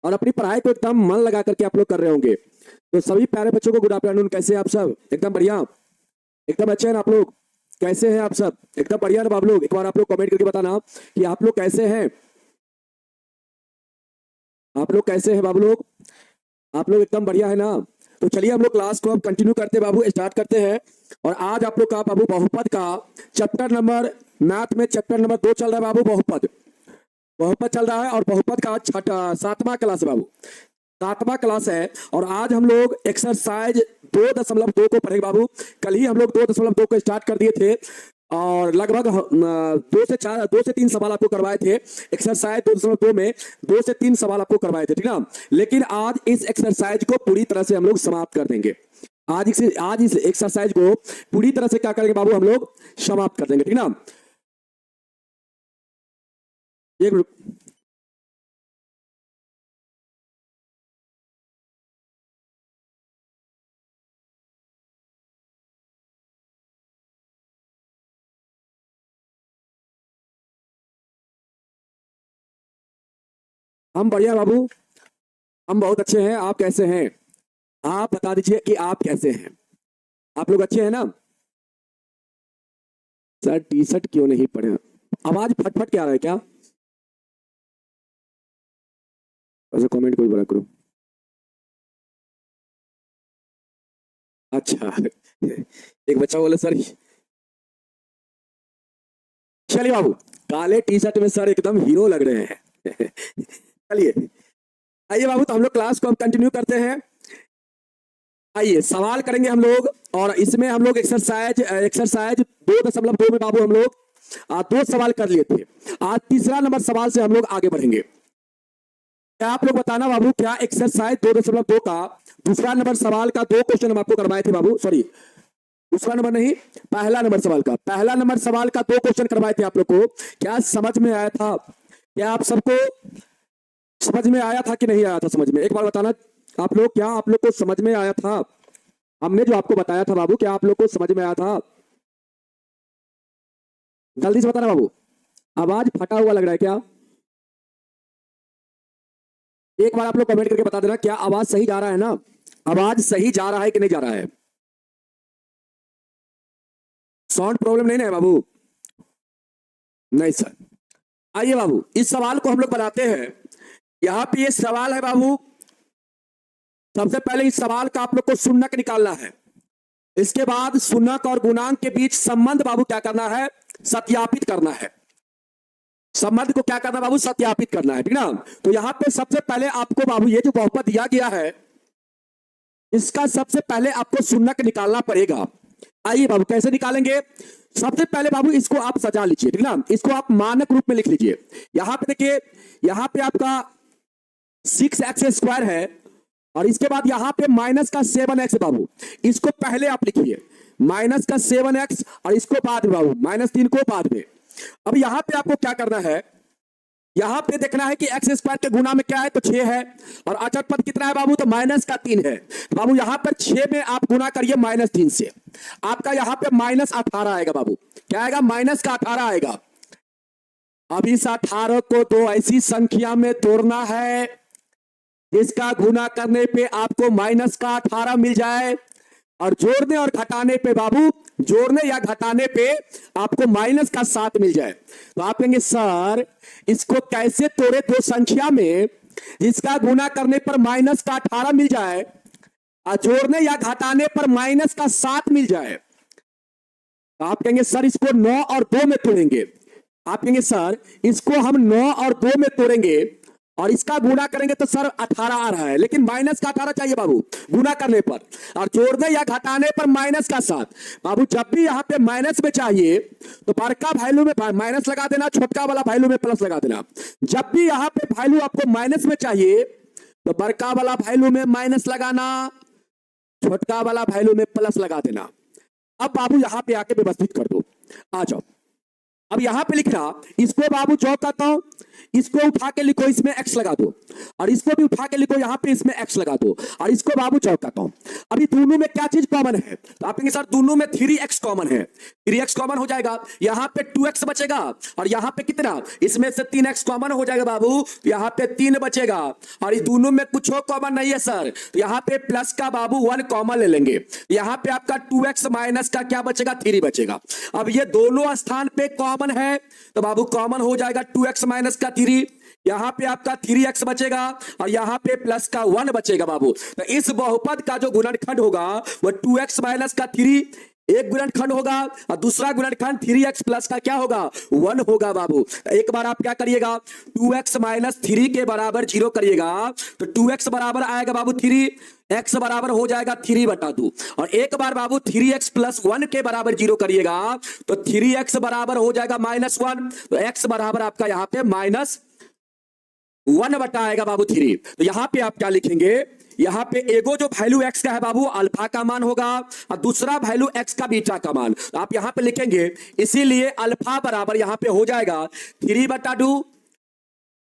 और अपनी पढ़ाई को एकदम मन लगा करके आप लोग कर रहे होंगे। तो सभी प्यारे बच्चों को गुड आफ्टरनून। कैसे हैं आप सब? एकदम बढ़िया, एकदम अच्छे हैं ना आप लोग? कैसे हैं आप सब? एकदम बढ़िया ना आप लोग? एक बार आप लोग कमेंट करके बताना कि आप लोग कैसे हैं। आप लोग कैसे हैं बाबू लोग? आप लोग एकदम बढ़िया है ना? तो चलिए हम लोग क्लास को अब कंटिन्यू करते हैं बाबू, स्टार्ट करते हैं। और आज आप लोग का बाबू बहुपद का चैप्टर नंबर, मैथ में चैप्टर नंबर 2 चल रहा है बाबू, बहुपद। बहुपद चल रहा है और बहुपद का 7वां क्लास है बाबू, 7वां क्लास है। और आज हम लोग एक्सरसाइज 2.2 को पढ़ेंगे बाबू। कल ही हम लोग 2.2 को स्टार्ट कर दिए थे और लगभग 2 से 3 सवाल आपको करवाए थे। एक्सरसाइज 2.2 में 2 से 3 सवाल आपको करवाए थे, ठीक ना? लेकिन आज इस एक्सरसाइज को पूरी तरह से हम लोग समाप्त कर देंगे। आज इस एक्सरसाइज को पूरी तरह से क्या करेंगे बाबू, हम लोग समाप्त कर देंगे, ठीक ना? एक मिनट, हम बढ़िया बाबू, हम बहुत अच्छे हैं। आप कैसे हैं? आप बता दीजिए कि आप कैसे हैं। आप लोग अच्छे हैं ना? सर टी शर्ट क्यों नहीं पड़े? आवाज फटफट क्या रहा है क्या? वैसे कमेंट कोई बड़ा करो। अच्छा एक बच्चा बोले सर, चलिए बाबू, काले टी शर्ट में सर एकदम हीरो लग रहे हैं चलिए आइए बाबू, तो हम लोग क्लास को अब कंटिन्यू करते हैं। आइए सवाल करेंगे हम लोग। और इसमें हम लोग एक्सरसाइज 2.2 में बाबू हम लोग 2 सवाल कर लिए थे। आज तीसरा नंबर सवाल से हम लोग आगे बढ़ेंगे। क्या आप लोग बताना बाबू, क्या एक्सरसाइज 2.2 का दूसरा नंबर सवाल का 2 क्वेश्चन हम आपको करवाए थे बाबू? सॉरी, दूसरा नंबर नहीं, पहला नंबर सवाल का, पहला नंबर सवाल का 2 क्वेश्चन करवाए थे आप लोग को। क्या समझ में आया था? क्या आप सबको समझ में आया था कि नहीं आया था समझ में? एक बार बताना आप लोग, क्या आप लोग को समझ में आया था? हमने जो आपको बताया था बाबू, क्या आप लोग को समझ में आया था? जल्दी से बताना बाबू। आवाज फटा हुआ लग रहा है क्या? एक बार आप लोग कमेंट करके बता देना, क्या आवाज सही जा रहा है ना? आवाज सही जा रहा है कि नहीं जा रहा है? साउंड प्रॉब्लम नहीं ना है बाबू? नहीं सर। आइए बाबू, इस सवाल को हम लोग बनाते हैं। यहां पे ये सवाल है बाबू। सबसे पहले इस सवाल का आप लोग को शून्यक निकालना है। इसके बाद शून्यक और गुणांक के बीच संबंध बाबू क्या करना है? सत्यापित करना है। संबंध को क्या करना है बाबू? सत्यापित करना है, ठीक ना? तो यहां पे सबसे पहले आपको बाबू, ये जो बहुपद दिया गया है, इसका सबसे पहले आपको शून्यक निकालना पड़ेगा। आइए बाबू, कैसे निकालेंगे? सबसे पहले बाबू इसको आप सजा लीजिए, ठीक ना? इसको आप मानक रूप में लिख लीजिए। यहां पे देखिए, यहां पे आपका 6x² है और इसके बाद यहां पे माइनस का 7x बाबू, इसको पहले आप लिखिए। माइनस का 7x और इसको बाद में बाबू, -3 को बाद में। अब यहां पे आपको क्या करना है? यहां पे देखना है कि x² के गुना में क्या है, तो 6 है। और अचर पद कितना है बाबू? तो -3 है। तो बाबू यहां पर 6 में आप गुना करिए -3 से, आपका यहां पे -18 आएगा बाबू। क्या आएगा? -18 आएगा। अब इस 18 को दो ऐसी संख्या में तोड़ना है जिसका गुना करने पे आपको -18 मिल जाए, और जोड़ने और घटाने पे बाबू, जोड़ने या घटाने पे आपको -7 मिल जाए। तो आप कहेंगे सर इसको कैसे तोड़े दो संख्या में जिसका गुना करने पर -18 मिल जाए और जोड़ने या घटाने पर -7 मिल जाए? तो आप कहेंगे सर इसको 9 और 2 में तोड़ेंगे। आप कहेंगे सर इसको हम 9 और 2 में तोड़ेंगे और इसका गुणा करेंगे तो सर 18 आ रहा है, लेकिन -18 चाहिए बाबू गुना करने पर, और जोड़ने या घटाने पर -7। बाबू जब भी यहाँ पे माइनस में चाहिए तो बड़का वैल्यू में माइनस लगा देना, छोटका वाला वैल्यू में प्लस लगा देना। जब भी यहाँ पे वैल्यू आपको माइनस में चाहिए तो बड़का वाला वैल्यू में माइनस लगाना, छोटका वाला वैल्यू में प्लस लगा देना। अब बाबू यहाँ पे आके व्यवस्थित कर दो, आ जाओ। अब यहां पे लिखना, इसको बाबू जो कहता हूं, इसको उठा के लिखो, इसमें x लगा दो, और इसको भी उठा के लिखो, यहां पे इसमें x लगा दो, और इसको बाबू जो कहता हूं। अभी दोनों में क्या चीज कॉमन है, तो आप कहेंगे सर दोनों में 3x कॉमन है। 3x कॉमन हो जाएगा, यहां पे 2x बचेगा, और यहां पे कितना, इसमें से 3x कॉमन हो जाएगा बाबू, यहां पे 3 बचेगा, और इस दोनों में कुछ कॉमन नहीं है सर, तो यहां पे प्लस का बाबू 1 कॉमन ले लेंगे, यहां पे आपका 2x माइनस का क्या बचेगा, 3 बचेगा। अब ये दोनों स्थान पे कॉमन है, तो बाबू कॉमन हो जाएगा 2x माइनस का 3, यहां पे आपका 3x बचेगा, और यहां पे प्लस का 1 बचेगा बाबू। तो इस बहुपद का जो गुणनखंड होगा वो 2x माइनस का 3 एक गुणनखंड होगा, और दूसरा गुणनखंड 3x प्लस का क्या होगा, 1 होगा बाबू। एक बार आप क्या करिएगा, 2x माइनस 3 के बराबर 0 करिएगा, तो 2x बराबर आएगा बाबू 3, x बराबर हो जाएगा 3/2, और एक बार बाबू 3x प्लस 1 के बराबर 0 करिएगा, तो 3x बराबर हो जाएगा -1, तो x बराबर आपका यहां पे -1 बटा आएगा बाबू 3। तो यहां पे आप क्या लिखेंगे, यहां पे एगो जो वैल्यू x का है बाबू अल्फा का मान होगा, और दूसरा वैल्यू x का बीटा का मान, तो आप यहां पे लिखेंगे, इसीलिए अल्फा बराबर यहां पे हो जाएगा 3/2,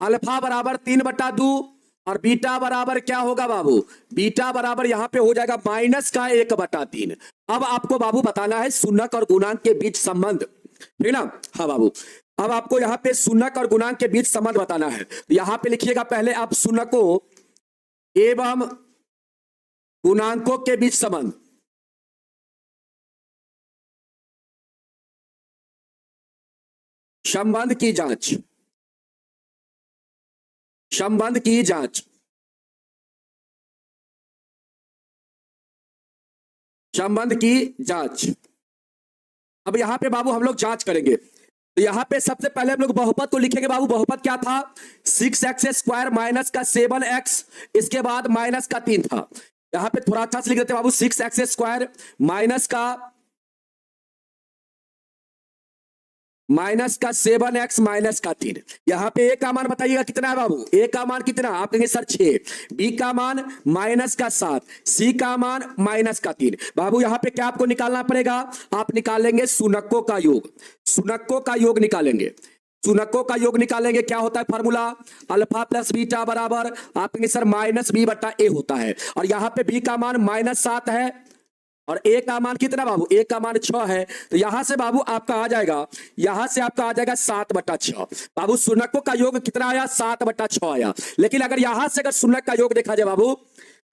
अल्फा बराबर 3/2, और बीटा बराबर क्या होगा बाबू, बीटा बराबर यहां पे हो जाएगा माइनस का 1/3। अब आपको बाबू बताना है शून्यक और गुणांक के बीच संबंध, ठीक ना। हाँ बाबू, अब आपको यहां पे शून्यक और गुणांक के बीच संबंध बताना है, तो यहां पे लिखिएगा पहले आप शून्यकों एवं गुणांकों के बीच संबंध। संबंध की जांच, संबंध की जांच, संबंध की जांच। अब यहां पे बाबू हम लोग जांच करेंगे, तो यहां पे सबसे पहले हम लोग बहुपद को लिखेंगे बाबू। बहुपद क्या था, 6x² माइनस का 7x, इसके बाद माइनस का 3 था। यहां पे थोड़ा अच्छा से लिख देते बाबू, 6x² माइनस का 7x माइनस का 3। यहां पे a का मान बताइएगा कितना है बाबू, a का मान कितना, आप कहेंगे सर 6, b का मान माइनस का 7, c का मान माइनस का 3। बाबू यहां पे क्या आपको निकालना पड़ेगा, आप निकालेंगे शून्यकों का योग, शून्यकों का योग निकालेंगे, शून्यकों का योग निकालेंगे। क्या होता है फॉर्मूला, अल्फा प्लस बीटा बराबर आप कहेंगे सर -b/a होता है, और यहां पे b का मान -7 है, और a का मान कितना बाबू, a का मान 6 है, तो यहां से बाबू आपका आ जाएगा, यहां से आपका आ जाएगा 7/6। बाबू शून्यकों का योग कितना आया, 7/6 आया। लेकिन अगर यहां से अगर शून्यक का योग देखा जाए बाबू,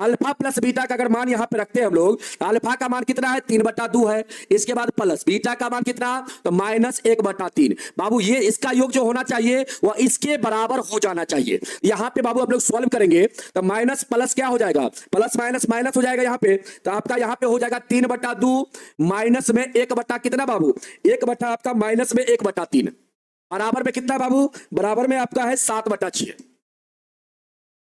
अल्फा प्लस बीटा का अगर मान यहां पे रखते हैं हम लोग, अल्फा का मान कितना है 3/2 है, इसके बाद प्लस बीटा का मान कितना, तो -1/3। बाबू ये इसका योग जो होना चाहिए वह इसके बराबर हो जाना चाहिए। यहां पे बाबू हम लोग सॉल्व करेंगे, तो माइनस प्लस क्या हो जाएगा, प्लस माइनस माइनस हो जाएगा यहां पे, तो आपका यहां पे हो जाएगा 3/2 माइनस में 1 बटा कितना बाबू, 1 बटा आपका माइनस में 1/3, बराबर में कितना बाबू, बराबर में आपका है 7/6।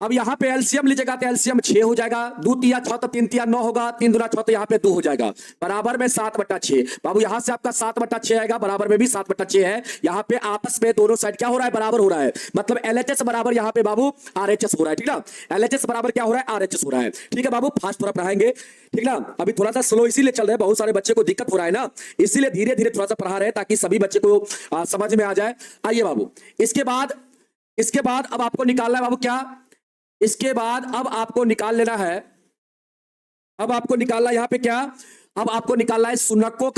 अब यहां पे एलसीएम लीजिएगा, तो एलसीएम 6 हो जाएगा, 2 तिया 6 तो 3 तिया 9 होगा, 3 दूना 6 तो यहां पे 2 हो जाएगा, बराबर में 7/6। बाबू यहां से आपका 7/6 आएगा, बराबर में भी 7/6 है। यहां पे आपस में दोनों साइड क्या हो रहा है, बराबर हो रहा है, मतलब एलएचएस बराबर यहां पे बाबू आरएचएस हो रहा है, ठीक ना। एलएचएस बराबर क्या हो रहा है, आरएचएस हो रहा है, ठीक है बाबू। फास्ट थोड़ा पढ़ाएंगे, ठीक ना। अभी थोड़ा सा स्लो इसीलिए चल रहा है, बहुत सारे बच्चे को दिक्कत हो रहा है ना, इसीलिए धीरे धीरे थोड़ा सा पढ़ा रहे हैं ताकि सभी बच्चे को समझ में आ जाए। आइए बाबू, इसके बाद अब आपको निकालना है बाबू क्या, इसके बाद अब आपको निकाल लेना है, अब आपको निकालना यहां पे क्या, अब आपको निकालना है शून्यकों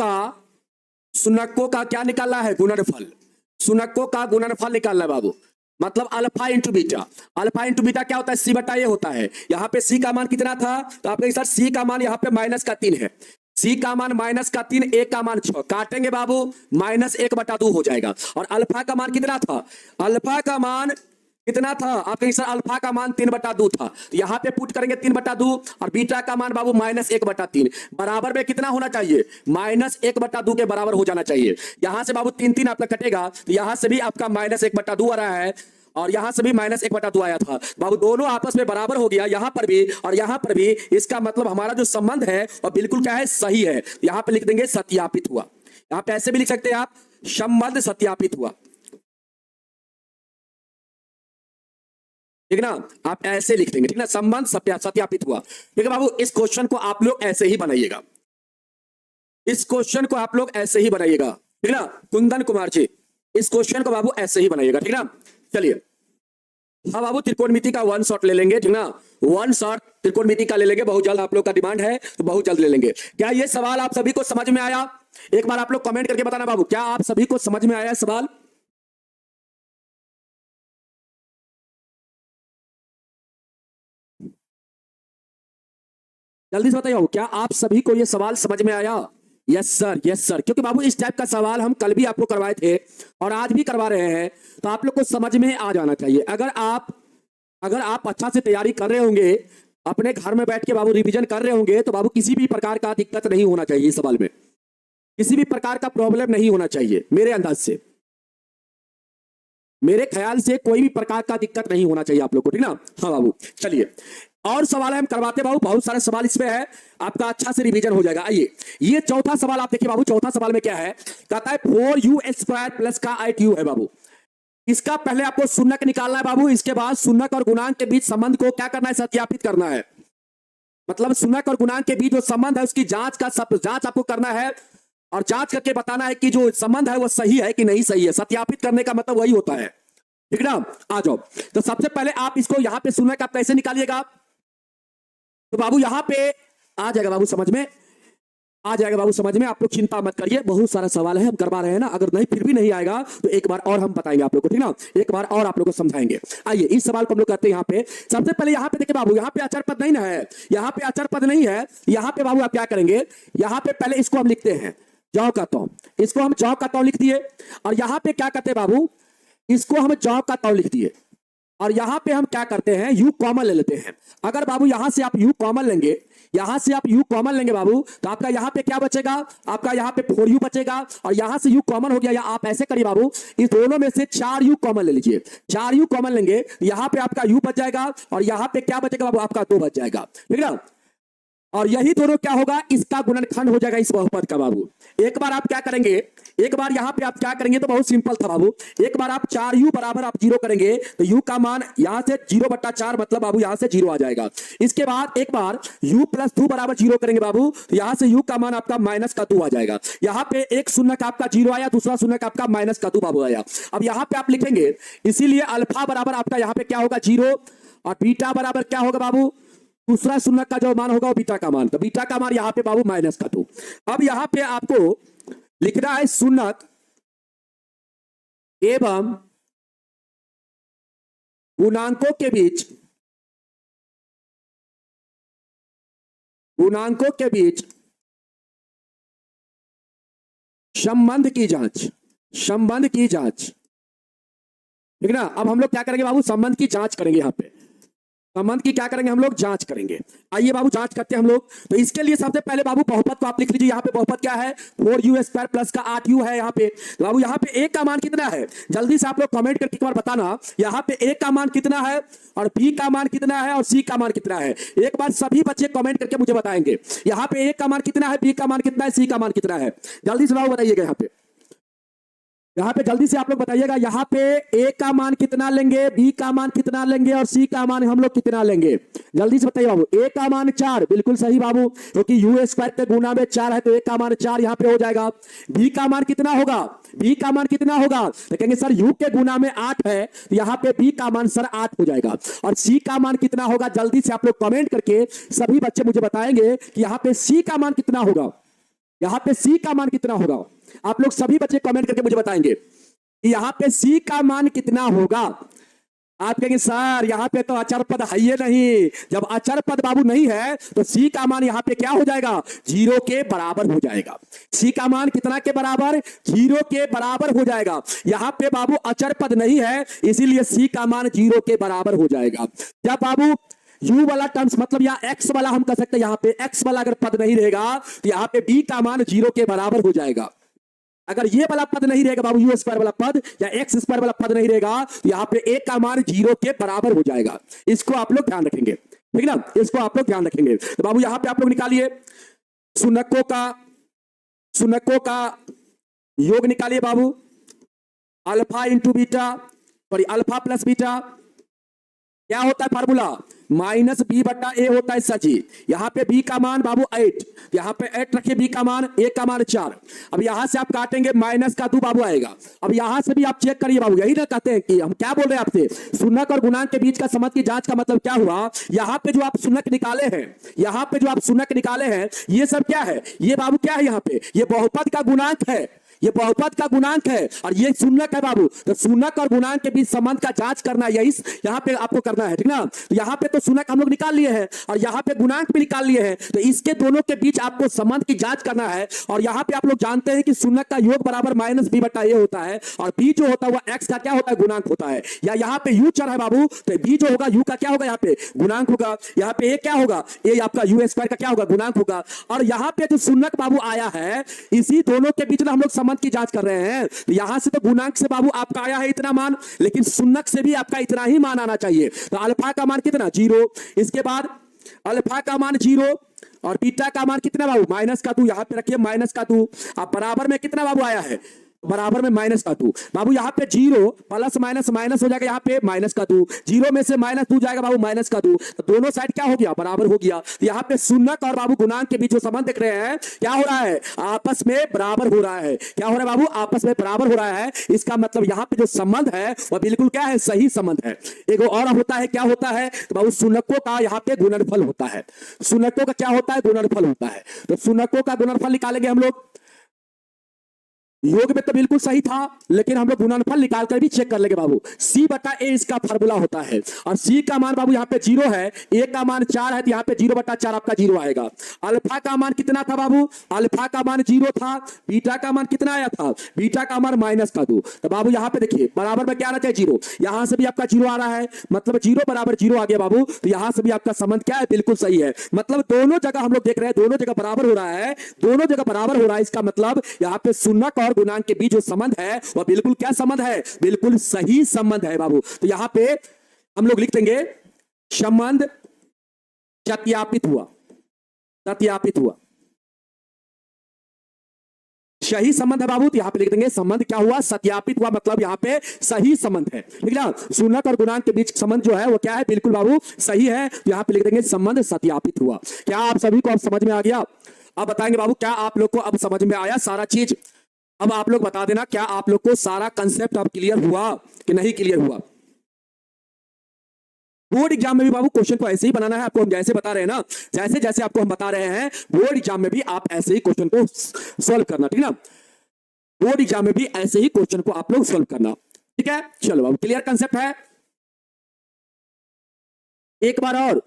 का क्या निकालना है, गुणनफल। शून्यकों का गुणनफल निकालना है बाबू, मतलब alpha into beta. Alpha into beta क्या होता है, c/a होता है। यहां पे c का मान कितना था, तो आप सर c का मान यहां पे -3 है, c का मान -3, a का मान 6, काटेंगे बाबू -1/2 हो जाएगा। और अल्फा का मान कितना था, अल्फा का मान कितना था, आप कहेंगे सर अल्फा का मान 3/2 था, तो यहां पे पुट करेंगे 3/2, और बीटा का मान बाबू -1/3, बराबर में कितना होना चाहिए, -1/2 के बराबर हो जाना चाहिए। यहां से बाबू 3 आपका कटेगा, तो यहां से भी आपका -1/2 आ रहा है, और यहां से भी -1/2 आया था। बाबू दोनों आपस में बराबर हो गया, यहां पर भी और यहां पर भी। इसका मतलब हमारा जो संबंध है वह बिल्कुल क्या है, सही है। यहां पे लिख देंगे सत्यापित हुआ। यहां पे ऐसे भी लिख सकते हैं आप, संबंध सत्यापित हुआ, ठीक ना। आप ऐसे लिख देंगे, ठीक ना, संबंध सत्यापित हुआ, ठीक है बाबू। इस क्वेश्चन को आप लोग ऐसे ही बनाइएगा, इस क्वेश्चन को आप लोग ऐसे ही बनाइएगा, ठीक ना। कुंदन कुमार जी, इस क्वेश्चन को बाबू ऐसे ही बनाइएगा, ठीक ना। चलिए हाँ बाबू, त्रिकोणमिति का वन शॉट ले लेंगे, ठीक ना। वन शॉट त्रिकोणमिति का ले लेंगे, बहुत जल्द आप लोग का डिमांड है तो बहुत जल्द ले लेंगे। क्या ये सवाल आप सभी को समझ में आया? एक बार आप लोग कमेंट करके बताना बाबू, क्या आप सभी को समझ में आया सवाल? जल्दी से बताइए, क्या आप सभी को ये सवाल समझ में आया? Yes sir, yes sir. क्योंकि बाबू इस टाइप का सवाल हम कल भी आपको करवाए थे और आज भी करवा रहे हैं, तो आप लोग को समझ में आ जाना चाहिए। अगर आप अच्छा से तैयारी कर रहे होंगे, अपने घर में बैठ के बाबू रिवीजन कर रहे होंगे, तो बाबू किसी भी प्रकार का दिक्कत नहीं होना चाहिए। इस सवाल में किसी भी प्रकार का प्रॉब्लम नहीं होना चाहिए। मेरे अंदाज से, मेरे ख्याल से कोई भी प्रकार का दिक्कत नहीं होना चाहिए आप लोग को, ठीक ना। हाँ बाबू, चलिए और सवाल हम करवाते बाबू, बहुत सारे सवाल इसमें है, आपका अच्छा से रिवीजन हो जाएगा। आइए ये चौथा सवाल आप देखिए बाबू, चौथा सवाल में क्या है, कहता है 4u² प्लस का 8u है बाबू। इसका पहले आपको शून्यक निकालना है बाबू, इसके बाद शून्यक और गुणांक के बीच संबंध को क्या करना है, सत्यापित करना है। मतलब शून्यक और गुणांक के बीच जो संबंध है उसकी जांच आपको करना है, और जांच करके बताना है कि जो संबंध है वो सही है कि नहीं सही है। सत्यापित करने का मतलब वही होता है, ठीक ना। आ जाओ, तो सबसे पहले आप इसको यहां पे शून्यक आप कैसे निकालिएगा, तो बाबू यहां पे आ जाएगा बाबू, समझ में आ जाएगा बाबू, समझ में। आप लोग चिंता मत करिए, बहुत सारा सवाल है हम करवा रहे हैं ना। अगर नहीं फिर भी नहीं आएगा तो एक बार और हम बताएंगे आप लोग को, ठीक ना। एक बार और आप लोग को समझाएंगे। आइए इस सवाल को हम लोग करते हैं। यहाँ पे सबसे पहले यहाँ पे देखिए बाबू, यहाँ पे अचर पद नहीं ना है, यहाँ पे अचर पद नहीं है। यहाँ पे बाबू आप क्या करेंगे, यहाँ पे पहले इसको हम लिखते हैं जौ का तौ, इसको हम जौ का तौ लिख दिए। और यहाँ पे क्या करते हैं बाबू, इसको हम जौ का तौ लिख दिए, और यहां पे हम क्या करते हैं, यू कॉमन ले लेते हैं। अगर बाबू यहां से आप यू कॉमन लेंगे, यहां से आप यू कॉमन लेंगे बाबू, तो आपका यहां पे क्या बचेगा, आपका यहां पे 4u बचेगा। और यहां से u कॉमन हो गया, या आप ऐसे करिए बाबू, इस दोनों में से 4u कॉमन ले लीजिए। 4u कॉमन लेंगे, यहां पे आपका u बच जाएगा, और यहां पे क्या बचेगा बाबू, आपका 2 बच जाएगा, ठीक है ना। और यही दोनों क्या होगा, इसका गुणनखंड हो जाएगा इस बहुपद का बाबू। एक बार आप क्या करेंगे, एक बार यहां पे आप क्या करेंगे, तो बहुत सिंपल था बाबू। एक बार आप 4u बराबर आप 0 करेंगे, तो u का मान यहां से 0/4 मतलब बाबू यहां से 0 आ जाएगा। इसके बाद एक बार u + 2 बराबर 0 करेंगे बाबू, तो यहां से u का मान आपका -2 आ जाएगा। यहां पे एक शून्य का आपका 0 आया, दूसरा शून्य का आपका -2 बाबू आया। अब यहां पे आप लिखेंगे, इसीलिए अल्फा बराबर आपका यहां पे क्या होगा, 0, और बीटा बराबर क्या होगा बाबू, दूसरा शून्य का जो मान होगा वो बीटा का मान, तो बीटा का मान यहां पे बाबू -2। अब यहां पे आपको लिखना है शून्यक एवं गुणांकों के बीच, गुणांकों के बीच संबंध की जांच, संबंध की जांच, ठीक ना। अब हम लोग क्या करेंगे बाबू, संबंध की जांच करेंगे। यहां पे संबंध की क्या करेंगे हम लोग, जांच करेंगे। आइए बाबू जांच करते हैं हम लोग। तो इसके लिए सबसे पहले बाबू बहुपद को आप लिख लीजिए। यहाँ पे बहुपद क्या है, 4u² प्लस का 8u है यहाँ पे। तो बाबू यहाँ पे a का मान कितना है, जल्दी से आप लोग कमेंट करके एक बार बताना। यहाँ पे a का मान कितना है, और b का मान कितना है, और c का मान कितना है। एक बार सभी बच्चे कमेंट करके मुझे बताएंगे, यहाँ पे a का मान कितना है, b का मान कितना है, c का मान कितना है। जल्दी से बाबू बताइएगा। यहाँ पे जल्दी से आप लोग बताइएगा, यहाँ पे a का मान कितना लेंगे, b का मान कितना लेंगे, और c का मान हम लोग कितना लेंगे। जल्दी से बताइए बाबू। a का मान 4, बिल्कुल सही बाबू, क्योंकि u² पे गुना में 4 है, तो a का मान 4 यहाँ पे हो जाएगा। b का मान कितना होगा, b का मान कितना होगा, तो कहेंगे सर u के गुना में 8 है, तो यहाँ पे b का मान सर 8 हो जाएगा। और c का मान कितना होगा, जल्दी से आप लोग कमेंट करके सभी बच्चे मुझे बताएंगे कि यहाँ पे c का मान कितना होगा, यहाँ पे c का मान कितना होगा। आप लोग सभी बच्चे कमेंट करके मुझे बताएंगे कि यहाँ पे c का मान कितना होगा। आप कहेंगे सर यहाँ पे तो अचर पद है ही नहीं। जब अचर पद बाबू नहीं है तो c का मान यहाँ पे क्या हो जाएगा, 0 के बराबर हो जाएगा। c का मान कितना के बराबर, 0 के बराबर हो जाएगा। यहाँ पे बाबू अचर पद नहीं है, इसीलिए c का मान 0 के बराबर हो जाएगा। जब बाबू u वाला टर्म्स मतलब या x वाला हम कह सकते हैं, यहाँ पे x वाला अगर पद नहीं रहेगा तो यहाँ पे b का मान 0 के बराबर हो जाएगा। अगर ये वाला पद नहीं रहेगा बाबू, u² वाला पद या x² वाला पद नहीं रहेगा, तो यहाँ पे a का मान 0 के बराबर हो जाएगा। इसको आप लोग ध्यान रखेंगे, ठीक ना, इसको आप लोग ध्यान रखेंगे। तो बाबू यहाँ पे आप लोग निकालिए शून्यकों का योग निकालिए बाबू, alpha into beta, sorry alpha plus beta क्या होता है फार्मूला, माइनस बी बट्टा ए होता है सच ही। यहाँ पे बी का मान बाबू 8, यहाँ पे 8 रखिए, बी का मान, ए का मान 4। अब यहाँ से आप काटेंगे माइनस का 2 बाबू आएगा। अब यहाँ से भी आप चेक करिए बाबू, यही ना कहते हैं कि हम क्या बोल रहे हैं आपसे, शून्यक और गुणांक के बीच का संबंध की जांच का मतलब क्या हुआ, यहाँ पे जो आप शून्यक निकाले हैं, यहाँ पे जो आप शून्यक निकाले हैं, ये सब क्या है, ये बाबू क्या है, यहाँ पे ये बहुपद का गुणांक है, ये बहुपद का गुणांक है और ये शून्यक है बाबू। तो शून्यक और गुणांक के बीच संबंध का जांच करना, यही यहाँ पे आपको करना है, ठीक ना। तो यहाँ पे तो शून्यक हम लोग निकाल लिए हैं और यहाँ पे गुणांक भी निकाल लिए हैं, तो इसके दोनों के बीच आपको संबंध की जांच करना है। और यहाँ पे आप लोग जानते हैं कि शून्यक का योग बराबर माइनस बी बट्टा ए होता है और बी जो होता है वो एक्स का क्या होता है, गुणांक होता है। या यहाँ पे यू चर है बाबू, तो बी जो होगा यू का क्या होगा, यहाँ पे गुणांक होगा। यहाँ पे ए क्या होगा, ए आपका यू स्क्वायर का क्या होगा, गुणांक होगा। और यहाँ पे जो शून्यक बाबू आया है, इसी दोनों के बीच में हम लोग संबंध की जांच कर रहे हैं। तो यहां से तो गुणांक से बाबू आपका आया है इतना मान, लेकिन शून्यक से भी आपका इतना ही मान आना चाहिए। तो अल्फा का मान कितना, 0। इसके बाद अल्फा का मान 0 और बीटा का मान कितना बाबू, माइनस का 2। यहां पे रखिए माइनस का 2। अब बराबर में कितना बाबू आया है, बराबर में माइनस का 2 बाबू। यहाँ पे 0 प्लस माइनस माइनस हो जाएगा, यहाँ पे माइनस का 2, 0 में से माइनस 2 जाएगा बाबू, माइनस का 2। तो दोनों साइड क्या हो गया, बराबर हो गया। तो यहाँ पे शून्यक और बाबू गुणांक के बीच जो संबंध देख रहे हैं, क्या हो रहा है, आपस में बराबर हो रहा है। क्या हो रहा है बाबू, आपस में बराबर हो रहा है। इसका मतलब यहाँ पे जो संबंध है वह बिल्कुल क्या है, सही संबंध है। एक और होता है, क्या होता है तो बाबू, शून्यकों का यहाँ पे गुणनफल होता है। शून्यकों का क्या होता है, गुणनफल होता है। तो शून्यकों का गुणनफल निकालेंगे हम लोग। योग में तो बिल्कुल सही था, लेकिन हम लोग गुणनफल निकाल कर भी चेक कर लेंगे बाबू। सी बटा ए इसका फार्मूला होता है और सी का मान बाबू यहाँ पे 0 है, ए का मान 4 है, तो यहाँ पे 0 बटा 4 आपका 0 आएगा। अल्फा का मान कितना था बाबू, अल्फा का मान 0 था। बीटा का मान कितना आया था, बीटा का मान माइनस का 2। तो बाबू यहाँ पे देखिए बराबर में क्या आना चाहिए, 0। यहां से भी आपका 0 आ रहा है, मतलब 0 बराबर 0 आ गया बाबू। तो यहां से भी आपका संबंध क्या है, बिल्कुल सही है। मतलब दोनों जगह हम लोग देख रहे हैं, दोनों जगह बराबर हो रहा है, दोनों जगह बराबर हो रहा है। इसका मतलब यहाँ पे शून्यक और गुणांक के बीच जो संबंध है वह बिल्कुल क्या संबंध है, बिल्कुल सही संबंध है बाबू। तो यहां पे हम लोग लिख देंगे संबंध सत्यापित हुआ, सत्यापित हुआ, सही संबंध है बाबू। तो यहां पे लिख देंगे संबंध क्या हुआ, सत्यापित हुआ, मतलब यहां पे सही संबंध है, ठीक ना। शून्यक और गुणांक के बीच संबंध जो है वो क्या है, बिल्कुल बाबू सही है। तो यहां पे लिख देंगे संबंध सत्यापित हुआ। क्या आप सभी को अब समझ में आ गया? अब बताएंगे बाबू, क्या आप लोग को अब समझ में आया सारा चीज? अब आप लोग बता देना, क्या आप लोग को सारा कंसेप्ट अब क्लियर हुआ कि नहीं क्लियर हुआ? बोर्ड एग्जाम में भी बाबू क्वेश्चन को ऐसे ही बनाना है आपको, हम जैसे बता रहे हैं ना, जैसे जैसे आपको हम बता रहे हैं, बोर्ड एग्जाम में भी आप ऐसे ही क्वेश्चन को सॉल्व करना, ठीक ना। बोर्ड एग्जाम में भी ऐसे ही क्वेश्चन को आप लोग सॉल्व करना, ठीक है। चलो बाबू, क्लियर कंसेप्ट है? एक बार और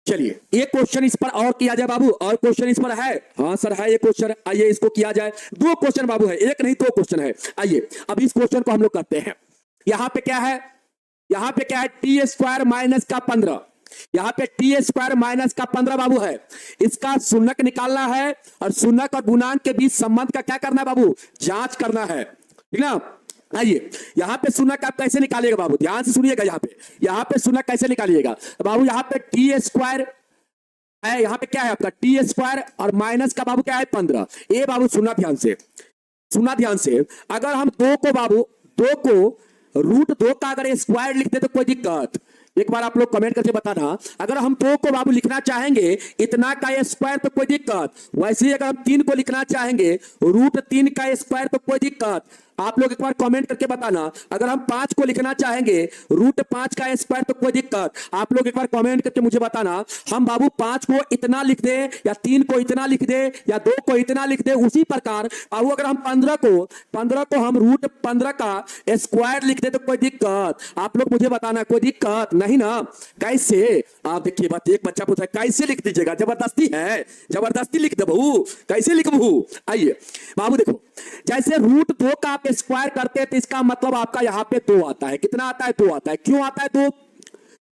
चलिए एक क्वेश्चन इस पर और किया जाए बाबू, और क्वेश्चन इस पर है? हाँ सर है ये क्वेश्चन, आइए इसको किया जाए। 2 क्वेश्चन बाबू है, एक नहीं 2 क्वेश्चन है। आइए अब इस क्वेश्चन को हम लोग करते हैं। यहां पे क्या है, यहां पे क्या है, टी स्क्वायर माइनस का 15, यहां पे टी स्क्वायर माइनस का 15 बाबू है। इसका शून्यक निकालना है और शून्यक और गुणांक के बीच संबंध का क्या करना है बाबू, जांच करना है, ठीक ना। आइए यहां पे शून्यक आप कैसे निकालिएगा बाबू, ध्यान से सुनिएगा। यहां पे शून्यक कैसे निकालिएगा बाबू, यहां पे टी स्क्वायर है, यहां पे क्या है आपका टी स्क्वायर और माइनस का बाबू क्या है 15। ए बाबू सुनना ध्यान से, सुनना ध्यान से। अगर हम 2 को बाबू, 2 को रूट 2 का अगर स्क्वायर लिखते तो कोई दिक्कत, एक बार आप लोग कमेंट करके बताना। अगर हम 2 को बाबू लिखना चाहेंगे इतना का स्क्वायर तो कोई दिक्कत, वैसे ही अगर हम 3 को लिखना चाहेंगे रूट 3 का स्क्वायर तो कोई दिक्कत। आप लोग एक बार कमेंट करके बताना। अगर हम 5 को लिखना चाहेंगे रूट 5 का स्क्वायर तो कोई दिक्कत। आप लोग एक बार कमेंट करके मुझे बताना, हम बाबू 5 को इतना लिख दे या 3 को इतना लिख दे या 2 को इतना लिख दे। उसी प्रकार बाबू अगर हम 15 को हम रूट 15 का स्क्वायर लिख दे तो कोई दिक्कत। आप लोग मुझे बताना, कोई दिक्कत नहीं ना। कैसे, आप देखिए बात, एक बच्चा पूछा कैसे लिख दीजिएगा, जबरदस्ती है, जबरदस्ती लिख दे बहू, कैसे लिख बहू। आइए बाबू देखो, जैसे रूट 2 का आप स्क्वायर करते हैं तो इसका मतलब आपका यहां पे 2 आता है। कितना आता है, 2 आता है। क्यों आता है 2?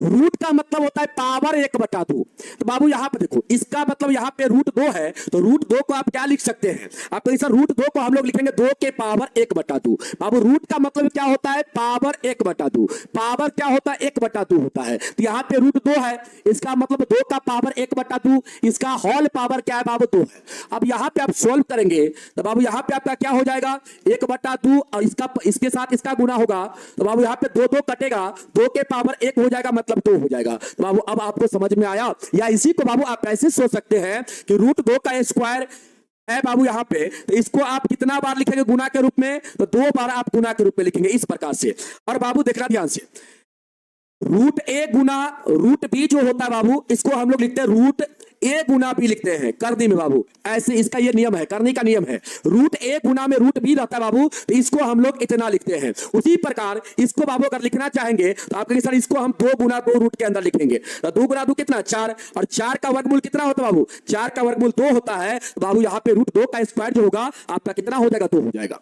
रूट का मतलब होता है पावर 1/2। तो बाबू यहां पे देखो, इसका मतलब यहां पे √2 है, तो √2 को आप क्या लिख सकते हैं, आप इस √2 को हम लोग लिखेंगे 2 के पावर 1/2। बाबू रूट का मतलब क्या होता है, पावर 1/2। पावर क्या होता है, 1/2 होता है। तो यहां पे √2 है, इसका मतलब 2 का पावर 1/2, इसका होल पावर क्या है बाबू, 2 है। अब यहां पे आप सोल्व करेंगे तो बाबू यहां पे आपका क्या हो जाएगा, 1/2 और इसके साथ इसका गुना होगा, तो बाबू यहां पे 2 कटेगा, 2 के पावर 1 हो जाएगा, मतलब 2 हो जाएगा। तो बाबू अब आपको समझ में आया, या इसी को बाबू आप ऐसे सोच सकते हैं कि √2 का स्क्वायर है बाबू यहां पे, तो इसको आप कितना बार लिखेंगे गुना के रूप में, तो 2 बार आप गुना के रूप में लिखेंगे इस प्रकार से। और बाबू देखना ध्यान से, √a गुना √b जो होता है बाबू, इसको हम लोग लिखते हैं √a गुना b लिखते हैं करनी में बाबू, ऐसे इसका ये नियम है, करने का नियम है। √a गुना में √b रहता है बाबू, तो इसको हम लोग इतना लिखते हैं। उसी प्रकार इसको बाबू अगर लिखना चाहेंगे तो आप कहेंगे सर इसको हम 2 गुना 2 रूट के अंदर लिखेंगे, तो 2 गुना 2 कितना, 4, और 4 का वर्गमूल कितना होता है बाबू, 4 का वर्गमूल 2 होता है। तो बाबू यहाँ पे √2 का स्क्वायर जो होगा आपका कितना हो जाएगा, 2 हो जाएगा।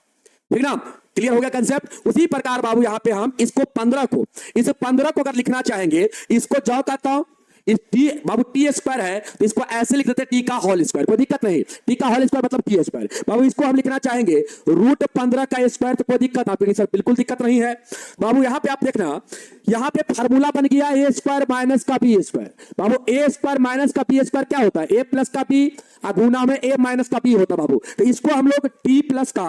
ठीक ना, क्लियर हो गया कंसेप्ट। उसी प्रकार बाबू यहां पे हम इसको 15 को, इस 15 को अगर लिखना चाहेंगे, इसको जो कहता हूं, इस टी बाबू टी स्क्वायर है, तो इसको ऐसे लिख देते हैं टी का होल स्क्वायर, कोई दिक्कत नहीं। टी का होल स्क्वायर मतलब टी स्क्वायर। बाबू इसको हम लिखना चाहेंगे √15 का स्क्वायर, तो कोई दिक्कत आपको सर, बिल्कुल दिक्कत नहीं है। बाबू यहां पे आप देखना, यहां पे फार्मूला बन गया ए स्क्वायर माइनस का बी स्क्वायर। बाबू ए स्क्वायर माइनस का बी स्क्वायर क्या होता है, ए प्लस का बी, गुना में ए माइनस का बी होता है बाबू। तो इसको हम लोग टी प्लस का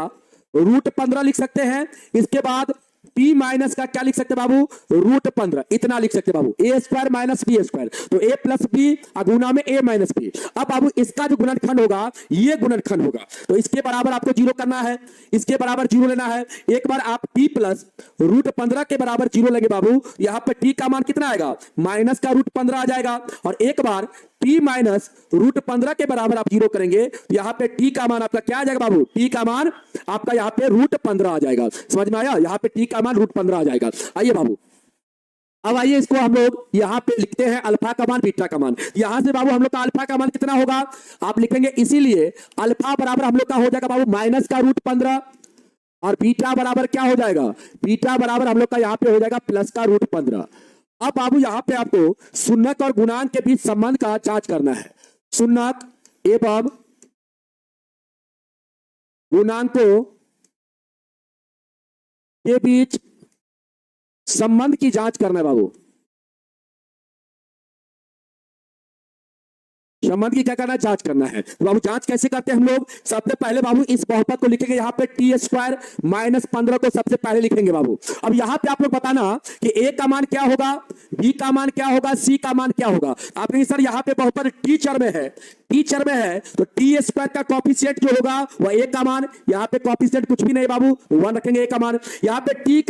√15 लिख सकते हैं। इसके बाद टी माइनस का क्या लिख सकते हैं बाबू, √15 इतना लिख सकते हैं बाबू, ए स्क्वायर माइनस बी स्क्वायर, तो ए प्लस बी गुना में ए माइनस बी। अब बाबू इसका जो गुणनखंड होगा ये गुणनखंड होगा, तो इसके बराबर आपको 0 करना है, इसके बराबर 0 लेना है। एक बार आप टी प्लस √15 के बराबर 0 लेंगे बाबू, यहां पर टी का मान कितना आएगा, माइनस का √15 आ जाएगा। और एक बार टी माइनस √15 के बराबर आप 0 करेंगे, तो यहां पे टी का मान आपका क्या आ जाएगा बाबू, टी का मान आपका यहां पे √15 आ जाएगा। समझ में आया, यहां पे टी का मान √15 आ जाएगा। आइए बाबू, अब आइए इसको हम लोग यहां पे लिखते हैं अल्फा का मान बीटा का मान। यहां से बाबू हम लोग का अल्फा का मान कितना होगा, आप लिखेंगे, इसीलिए अल्फा बराबर हम लोग का हो जाएगा बाबू माइनस का √15, और बीटा बराबर क्या हो जाएगा, बीटा बराबर हम लोग का यहां पे हो जाएगा प्लस का √15। अब बाबू यहां पे आपको शून्यक और गुणांक के बीच संबंध का जांच करना है। शून्यक एवं गुणांकों के बीच संबंध की जांच करना है बाबू। संबंध की क्या करना है, जांच करना है। तो बाबू जांच कैसे करते हैं हम लोग, सबसे पहले बाबू इस बहुपद को लिखेंगे, यहाँ पे टी स्क्वायर माइनस 15 को सबसे पहले लिखेंगे बाबू। अब यहाँ पे आप लोग बताना कि ए का मान क्या होगा, बी का मान क्या होगा, सी का मान क्या होगा। आप कहेंगे सर यहाँ पे बहुपद टीचर में है, टीचर में है, तो टी स्क्वायर का कॉफिशिएंट जो होगा वह ए का मान, यहाँ पे कॉफिशिएंट कुछ भी नहीं बाबू, 1 रखेंगे ए का मान। यहाँ पे टी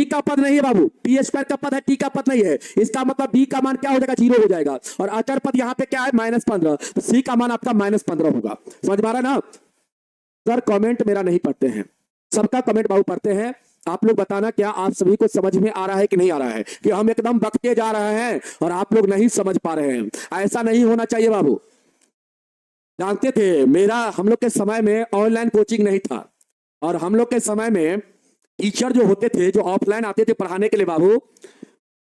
का पद नहीं है बाबू, टी स्क्वायर का पद है, टी का पद नहीं है, इसका मतलब बी का मान क्या हो जाएगा, 0 हो जाएगा। और अचर पद यहाँ पे क्या है, -15, तो सी का मान आपका -15 होगा। समझ में आ रहा है ना सर। कमेंट मेरा नहीं पढ़ते हैं, सबका कमेंट बाबू पढ़ते हैं। आप लोग बताना क्या आप सभी को समझ में आ रहा है कि नहीं आ रहा है, कि हम एकदम बकते जा रहे हैं और आप लोग नहीं समझ पा रहे हैं। ऐसा नहीं होना चाहिए बाबू। जानते थे हम लोग के समय में ऑनलाइन कोचिंग नहीं था, और हम लोग के समय में टीचर जो होते थे, जो ऑफलाइन आते थे पढ़ाने के लिए बाबू,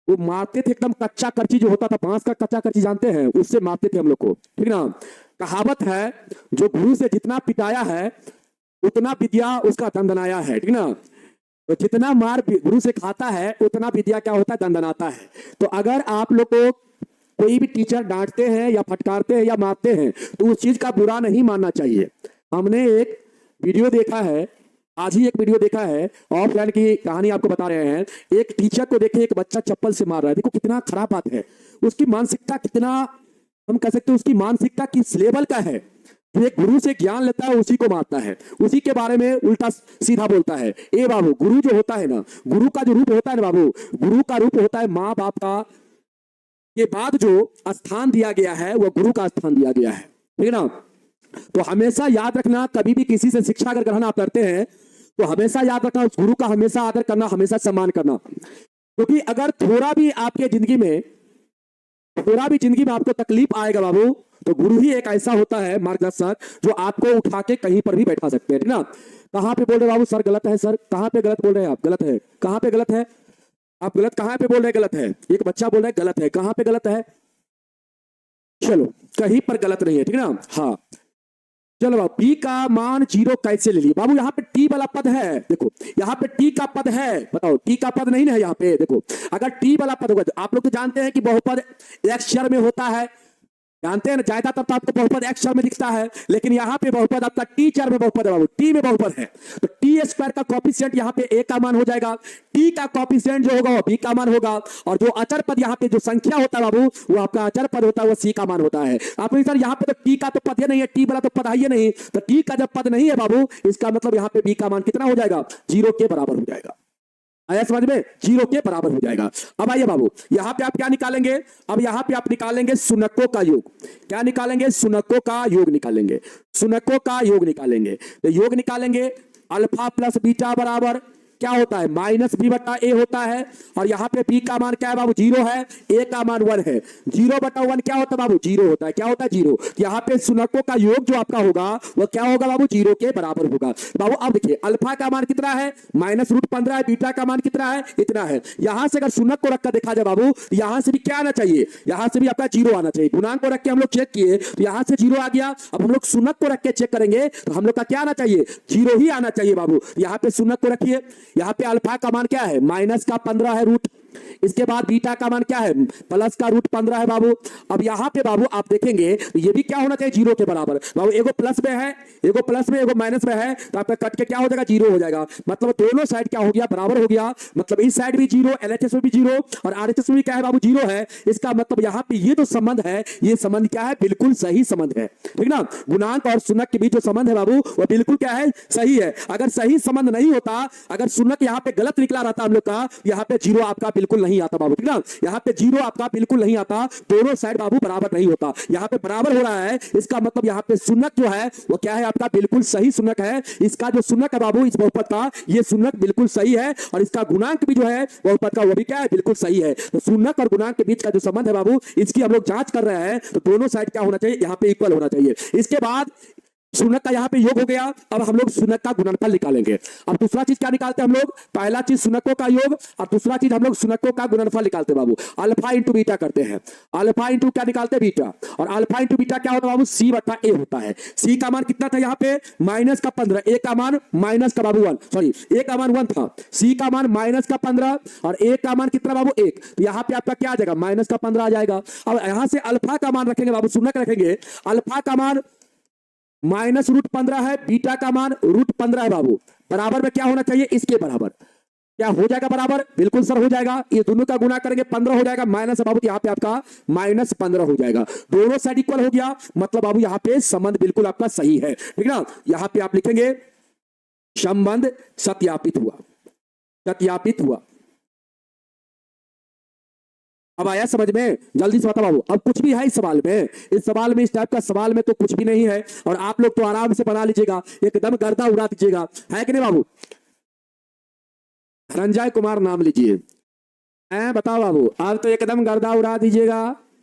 वो मारते थे एकदम कच्चा करची जो होता था, बांस का कच्चा करची जानते हैं, उससे मारते थे हम लोग को। ठीक ना, कहावत है, जो गुरु से जितना पिटाया है उतना विद्या उसका दंदनाया है। ठीक ना, तो जितना मार गुरु से खाता है उतना विद्या क्या होता है, दंदनाता है। तो अगर आप लोग को कोई भी टीचर डांटते हैं या फटकारते हैं या मारते हैं, तो उस चीज का बुरा नहीं मानना चाहिए। हमने एक वीडियो देखा है, आज ही एक वीडियो देखा है, ऑफलाइन की कहानी आपको बता रहे हैं। एक टीचर को देखे, एक बच्चा चप्पल से मार रहा है, देखो कितना खराब बात है। उसकी मानसिकता कितना, हम कह सकते हैं उसकी मानसिकता किस लेवल का है। जो एक गुरु से ज्ञान लेता है उसी को मारता है, उसी के बारे में उल्टा सीधा बोलता है। ए बाबू, गुरु जो होता है ना, गुरु का जो रूप होता है ना बाबू, गुरु का रूप होता है माँ बाप का के बाद जो स्थान दिया गया है वह गुरु का स्थान दिया गया है। ठीक है ना, तो हमेशा याद रखना, कभी भी किसी से शिक्षा अगर ग्रहण आप करते हैं तो हमेशा याद रखना, उस गुरु का हमेशा आदर करना, हमेशा सम्मान करना। क्योंकि अगर थोड़ा भी आपके जिंदगी में आपको तकलीफ आएगा बाबू, तो गुरु ही एक ऐसा होता है मार्गदर्शक, जो आपको उठा के कहीं पर भी बैठा सकते हैं। ठीक ना, कहां पे बोल रहे बाबू, सर गलत है, सर कहां पे गलत बोल रहे हैं आप, गलत है, कहां पे गलत है, आप गलत कहां पे बोल रहे हैं गलत है? एक बच्चा बोल रहा है गलत है, कहां पे गलत है? चलो कहीं पर गलत नहीं है, ठीक है ना? हाँ चलो बाबू, p का मान 0 कैसे ले लिए बाबू? यहाँ पे t वाला पद है, देखो यहाँ पे t का पद है, बताओ t का पद नहीं है यहाँ पे, देखो अगर t वाला पद होगा तो आप लोग तो जानते हैं कि बहुपद x अक्षर में होता है, जानते हैं ना, ज्यादातर तो आपको बहुपद x अक्षर में दिखता है, लेकिन यहाँ पे बहुपद आपका t चार में बहुपद है बाबू, t में बहुपद है, तो t स्क्वायर का कॉफिशिएंट यहाँ पे a का मान हो जाएगा, t का कॉफिशिएंट जो होगा वो b का मान होगा, और जो अचर पद यहाँ पे जो संख्या होता है बाबू वो आपका अचर पद होता है, वो c का मान होता है। आप सर यहाँ पे तो t का तो पद ही नहीं है, t वाला तो पद ही नहीं, तो t का जब पद नहीं है बाबू, इसका मतलब यहाँ पे b का मान कितना हो जाएगा? 0 के बराबर हो जाएगा। आया समझ में? 0 के बराबर हो जाएगा। अब आइए बाबू, यहां पे आप क्या निकालेंगे? अब यहां पे आप निकालेंगे सुनकों का योग। क्या निकालेंगे? सुनकों का योग निकालेंगे, सुनकों का योग निकालेंगे। तो योग निकालेंगे, अल्फा प्लस बीटा बराबर क्या होता है? माइनस बी बटा ए होता है, और यहाँ पे बी का मान क्या है बाबू? 0 है, ए का मान 1 है, 0 बटा 1 क्या होता है बाबू? 0 होता है। क्या होता है? 0। यहाँ पे सुनकों का योग जो आपका होगा वो क्या होगा बाबू? 0 के बराबर होगा। बाबू अब देखिए, अल्फा का मान कितना है? -√15 है, बीटा का मान कितना है? इतना है। यहां से अगर सुनक को रखकर देखा जाए बाबू, यहां से भी क्या आना चाहिए? यहां से भी आपका 0 आना चाहिए। गुणांक को रख के हम लोग चेक किए तो यहां से 0 आ गया। अब हम लोग सुनक को रख के चेक करेंगे तो हम लोग का क्या आना चाहिए? 0 ही आना चाहिए बाबू। यहाँ पे सुनक को रखिए, यहाँ पे अल्फा का मान क्या है? -15 है रूट, इसके बाद बीटा का मान क्या है? +√15 है बाबू। अब यहां पे बाबू आप देखेंगे तो ये भी क्या होना चाहिए? 0 के बराबर। बाबू एगो प्लस में है, एगो प्लस में, एगो माइनस में है, तो आपका कट के क्या हो जाएगा? 0 हो जाएगा। मतलब दोनों साइड क्या हो गया? बराबर हो गया। मतलब इस साइड भी 0, LHS में भी 0 और RHS में भी क्या है बाबू? 0 है। इसका मतलब यहां पे ये जो संबंध है, ये संबंध क्या है? बिल्कुल सही संबंध है, ठीक ना? गुणांक और सुनक के बीच जो संबंध है बाबू वो बिल्कुल क्या है? सही है। अगर सही संबंध नहीं होता, अगर सुनक यहाँ पे गलत निकला रहता हम लोग का, यहाँ पे 0 आपका बिल्कुल नहीं आता बाबू, ठीक ना? यहाँ पे 0 आपका बिल्कुल नहीं आता, दोनों साइड बाबू बराबर नहीं होता। यहाँ पे बराबर हो रहा है, इसका मतलब यहाँ पे सुनक जो है वो क्या है? आपका बिल्कुल सही सुनक है। इसका जो सुनक है बाबू इस बहुपद का, ये सुनक बिल्कुल सही है, और इसका गुणांक भी जो है बहुपद का वो भी क्या है? बिल्कुल सही है। तो सुनक और गुणांक के बीच का जो संबंध है बाबू, इसकी हम लोग जांच कर रहे हैं, तो दोनों साइड क्या होना चाहिए? यहाँ पे इक्वल होना चाहिए। इसके बाद सुनक का यहाँ पे योग हो गया। अब हम लोग सुनक का गुणनफल निकालेंगे। अब दूसरा चीज क्या निकालते हैं हम लोग? पहला चीज सुनकों का योग, और दूसरा चीज हम लोग सुनकों का गुणनफल निकालते हैं बाबू। अल्फा इंटू बीटा करते हैं, अल्फा इंटू क्या निकालते हैं? बीटा। और अल्फा इंटू बीटा क्या होता है बाबू? c बटा a होता है। c का मान कितना था यहाँ पे? -15, a का मान माइनस का बाबू 1, सॉरी a का मान 1 था, c का मान -15 और a का मान कितना बाबू? 1। तो यहाँ पे आपका क्या आ जाएगा? -15 आ जाएगा। अब यहां से अल्फा का मान रखेंगे बाबू, सुनक रखेंगे, अल्फा का मान -√15 है, बीटा का मान √15 है बाबू। बराबर में क्या होना चाहिए? इसके बराबर। क्या हो जाएगा बराबर? बिल्कुल सर हो जाएगा। ये दोनों का गुणा करेंगे 15 हो जाएगा, माइनस है बाबू, यहाँ पे आपका -15 हो जाएगा। दोनों साइड इक्वल हो गया, मतलब बाबू यहाँ पे संबंध बिल्कुल आपका सही है, ठीक ना? यहाँ पे आप लिखेंगे संबंध सत्यापित हुआ, सत्यापित हुआ। अब आया समझ में? जल्दी से बताओ बाबू, अब कुछ भी है इस सवाल में? इस सवाल में, इस टाइप का सवाल में तो कुछ भी नहीं है, और आप लोग तो आराम से बना लीजिएगा, एकदम गर्दा उड़ा दीजिएगा, है कि नहीं बाबू? धनंजय कुमार नाम लीजिए, हैं? बताओ बाबू, आप तो एकदम गर्दा उड़ा दीजिएगा,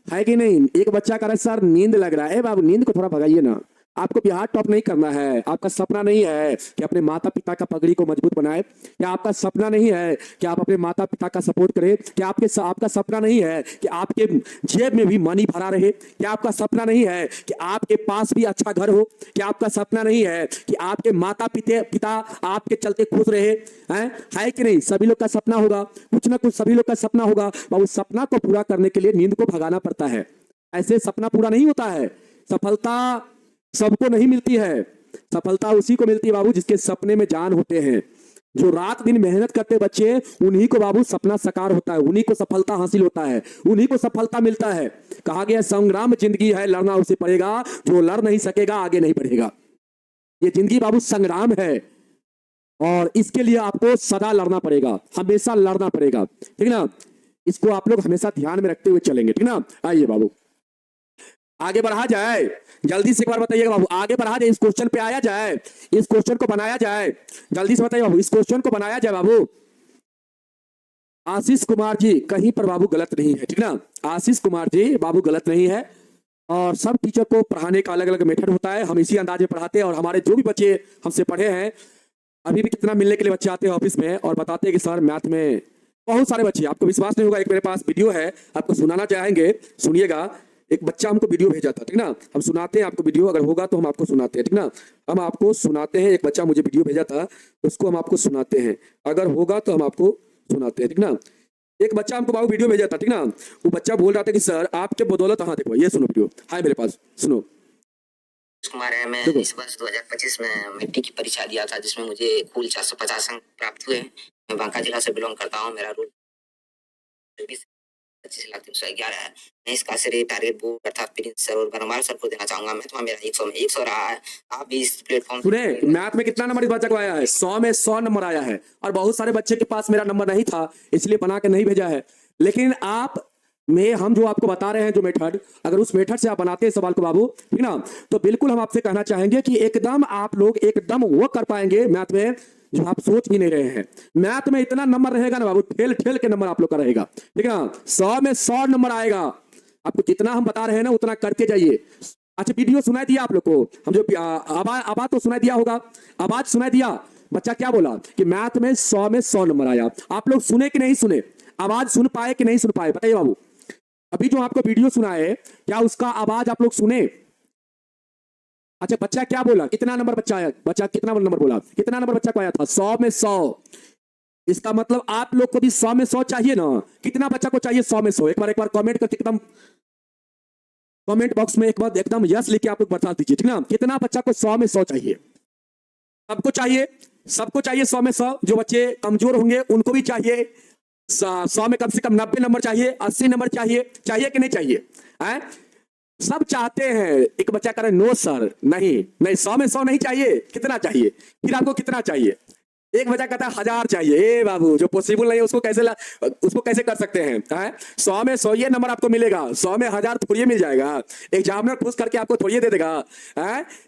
है कि नहीं? एक बच्चा कह रहा है सर नींद लग रहा है। बाबू नींद को थोड़ा भगाइए ना। आपको बिहार टॉप नहीं करना है, आपका सपना नहीं है कि अपने माता पिता का पगड़ी को मजबूत बनाए, क्या आपका सपना नहीं है कि आप अपने माता पिता का सपोर्ट करें, क्या आपका सपना नहीं है कि आपके जेब में भी मनी भरा रहे, क्या आपका सपना नहीं है कि आपके पास भी अच्छा घर हो, क्या आपका सपना नहीं है कि आपके माता पिता आपके चलते खुश रहे, हैं? है कि नहीं? सभी लोग का सपना होगा, कुछ ना कुछ सभी लोग का सपना होगा। बाबू सपना को पूरा करने के लिए नींद को भगाना पड़ता है, ऐसे सपना पूरा नहीं होता है। सफलता सबको नहीं मिलती है, सफलता उसी को मिलती है बाबू जिसके सपने में जान होते हैं। जो रात दिन मेहनत करते बच्चे, उन्हीं को बाबू सपना साकार होता है, उन्हीं को सफलता हासिल होता है, उन्हीं को सफलता मिलता है। कहा गया संग्राम जिंदगी है, लड़ना उसे पड़ेगा, जो लड़ नहीं सकेगा आगे नहीं बढ़ेगा। ये जिंदगी बाबू संग्राम है, और इसके लिए आपको सदा लड़ना पड़ेगा, हमेशा लड़ना पड़ेगा, ठीक ना? इसको आप लोग हमेशा ध्यान में रखते हुए चलेंगे, ठीक ना? आइए बाबू आगे बढ़ा जाए, जल्दी से एक बार बताइएगा बाबू, आगे बढ़ा जाए, इस क्वेश्चन पे आया जाए, इस क्वेश्चन को बनाया जाए, जल्दी से बताइए बाबू, इस क्वेश्चन को बनाया जाए बाबू। आशीष कुमार जी कहीं पर बाबू गलत नहीं है, ठीक ना? आशीष कुमार जी बाबू गलत नहीं है, और सब टीचर को पढ़ाने का अलग अलग मेथड होता है, हम इसी अंदाज में पढ़ाते हैं। और हमारे जो भी बच्चे हमसे पढ़े हैं, अभी भी कितना मिलने के लिए बच्चे आते हैं ऑफिस में और बताते हैं कि सर मैथ में बहुत सारे बच्चे, आपको विश्वास नहीं होगा, एक मेरे पास वीडियो है, आपको सुनाना चाहेंगे, सुनिएगा। एक बच्चा हमको वीडियो भेजा था, ठीक ना, हम सुनाते हैं आपको वीडियो, अगर होगा तो हम आपको सुनाते हैं, ठीक ना, हम आपको सुनाते हैं। एक बच्चा मुझे वीडियो भेजा था, उसको हम आपको सुनाते हैं, अगर होगा तो हम आपको सुनाते हैं, ठीक ना। एक बच्चा हमको बाबू वीडियो भेजा था, ठीक ना, वो बच्चा बोल रहा था कि सर आपके बदौलत, हाँ देखो ये सुनो वीडियो, हाय मेरे पास, सुनो। कुमार है, मैं इस वर्ष 2025 में मिट्टी की परीक्षा दिया था, जिसमें मुझे कुल 450 अंक प्राप्त हुए। मैं बांका जिला से बिलोंग करता हूँ। मेरा रोल 25,03,11 है। मैं इसका श्रेय टारगेट बोर्ड अर्थात प्रिंस सर और बरमाल सर को देना चाहूंगा। मैं तो मेरा 100 में 100 रहा है। आप भी इस प्लेटफॉर्म सुने, मैथ में कितना नंबर इस बच्चे को आया है? 100 में 100 नंबर आया है, और बहुत सारे बच्चे के पास मेरा नंबर नहीं था, इसलिए बना के नहीं भेजा है। लेकिन आप में हम जो आपको बता रहे हैं जो मेथड, अगर उस मेथड से आप बनाते हैं सवाल को बाबू, ठीक ना, तो बिल्कुल हम आपसे कहना चाहेंगे कि एकदम आप लोग एकदम वो कर पाएंगे मैथ में जो आप सोच भी नहीं रहे हैं। मैथ में इतना नंबर रहेगा ना बाबू, ठेल ठेल के नंबर आप लोग का रहेगा, ठीक है ना। 100 में 100 नंबर आएगा। आपको जितना हम बता रहे हैं ना उतना करके जाइए। अच्छा, वीडियो सुनाई दिया आप लोग को, हम जो आवाज तो सुनाई दिया होगा, आवाज सुनाई दिया। बच्चा क्या बोला कि मैथ में 100 में 100 नंबर आया। आप लोग सुने कि नहीं सुने? आवाज सुन पाए कि नहीं सुन पाए? बताइए बाबू। अभी जो आपको वीडियो सुना है, क्या उसका आवाज आप लोग सुने? अच्छा, बच्चा क्या बोला? कितना नंबर बच्चा आया? बच्चा कितना नंबर बोला? कितना नंबर बच्चा को आया था? 100 में 100। इसका मतलब आप लोग को भी 100 में 100 चाहिए ना? कितना बच्चा को चाहिए 100 में 100? एक बार कमेंट करके एकदम कमेंट बॉक्स में एक बार एकदम यस लिख के आप लोग बता दीजिए, ठीक ना। कितना बच्चा को 100 में 100 चाहिए? सबको चाहिए, सबको चाहिए 100 में 100। जो बच्चे कमजोर होंगे उनको भी चाहिए 100 में कम से कम 90 नंबर चाहिए, 80 नंबर चाहिए। चाहिए कि नहीं चाहिए? है? सब चाहते हैं। एक बच्चा कह रहा है नो सर, नहीं नहीं, 100 में 100 नहीं चाहिए। कितना चाहिए? फिर आपको कितना चाहिए? एक बच्चा कहता है 1000 चाहिए। ए बाबू, जो पॉसिबल नहीं है उसको कैसे कर सकते हैं? 100 में 100 ये नंबर आपको मिलेगा, 100 में 1000 थोड़ी मिल जाएगा। एग्जामिनर खुश करके आपको थोड़ी दे देगा।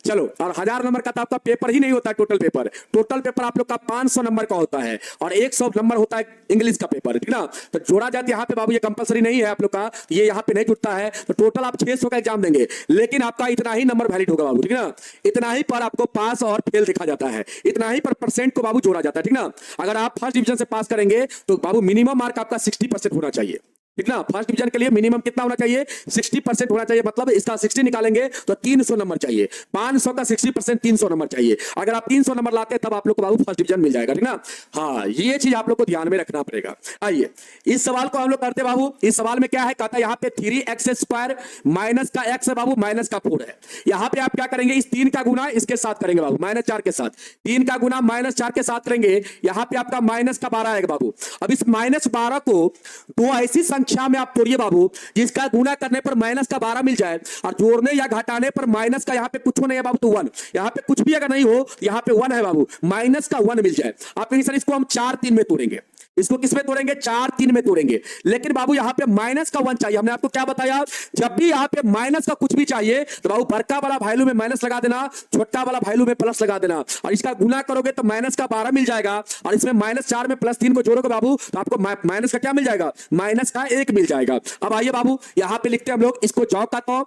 चलो, और 1000 नंबर का तो आपका पेपर ही नहीं होता। टोटल पेपर आप लोग का 500 नंबर का होता है, और 100 नंबर होता है इंग्लिश का पेपर, ठीक ना। तो जोड़ा जाती यहाँ पे बाबू, ये कंपलसरी नहीं है आप लोग का, ये यहाँ पे नहीं जुटता है। तो टोटल आप 600 का एग्जाम देंगे, लेकिन आपका इतना ही नंबर वैलिड होगा बाबू, ठीक ना। इतना ही पर आपको पास और फेल दिखा जाता है, इतना ही पर परसेंट को बाबू जोड़ा जाता है, ठीक ना। अगर आप फर्स्ट डिवीजन से पास करेंगे तो बाबू मिनिमम मार्क आपका 60% होना चाहिए, ठीक ना। फर्स्ट डिवीजन के लिए मिनिमम कितना होना चाहिए? 60% होना चाहिए। मतलब इसका 60 निकालेंगे तो 300 नंबर चाहिए। 500 का 60% 300 नंबर चाहिए। अगर आप 300 नंबर लाते हैं तब आप लोग को बाबू फर्स्ट डिवीजन मिल जाएगा, ठीक ना। हाँ, ये चीज आप लोग को ध्यान में रखना पड़ेगा। आइए, इस सवाल को हम लोग करते बाबू। इस सवाल में क्या है? कहता है यहाँ पे 3x² माइनस का x है बाबू, माइनस का 4 है। यहाँ पे आप क्या करेंगे? इस 3 का गुना इसके साथ करेंगे बाबू, -4 के साथ। 3 का गुना -4 के साथ करेंगे, यहाँ पे आपका माइनस का 12 आएगा बाबू। अब इस -12 को दो ऐसी संख्या में आप तोड़िए बाबू जिसका गुना करने पर माइनस का 12 मिल जाए, और जोड़ने या घटाने पर माइनस का यहाँ पे कुछ नहीं है बाबू, तो 1। यहाँ पे कुछ भी अगर नहीं हो, यहाँ पे 1 है बाबू, माइनस का 1 मिल जाए। आप कहेंगे सर इसको हम 4-3 में तोड़ेंगे। इसको किस में तोड़ेंगे? 4-3 में तोड़ेंगे। लेकिन बाबू यहाँ पे माइनस का 1 चाहिए। हमने आपको क्या बताया? जब भी यहाँ पे माइनस का कुछ भी चाहिए तो बाबू बड़का वाला वैल्यू में माइनस लगा देना, छोटा वाला वैल्यू में प्लस लगा देना, और इसका गुना करोगे तो माइनस का 12 मिल जाएगा, और इसमें -4 में +3 को जोड़ोगे बाबू तो आपको माइनस का क्या मिल जाएगा? माइनस का 1 मिल जाएगा। अब आइए बाबू, यहाँ पे लिखते हैं हम लोग, इसको जॉब का तो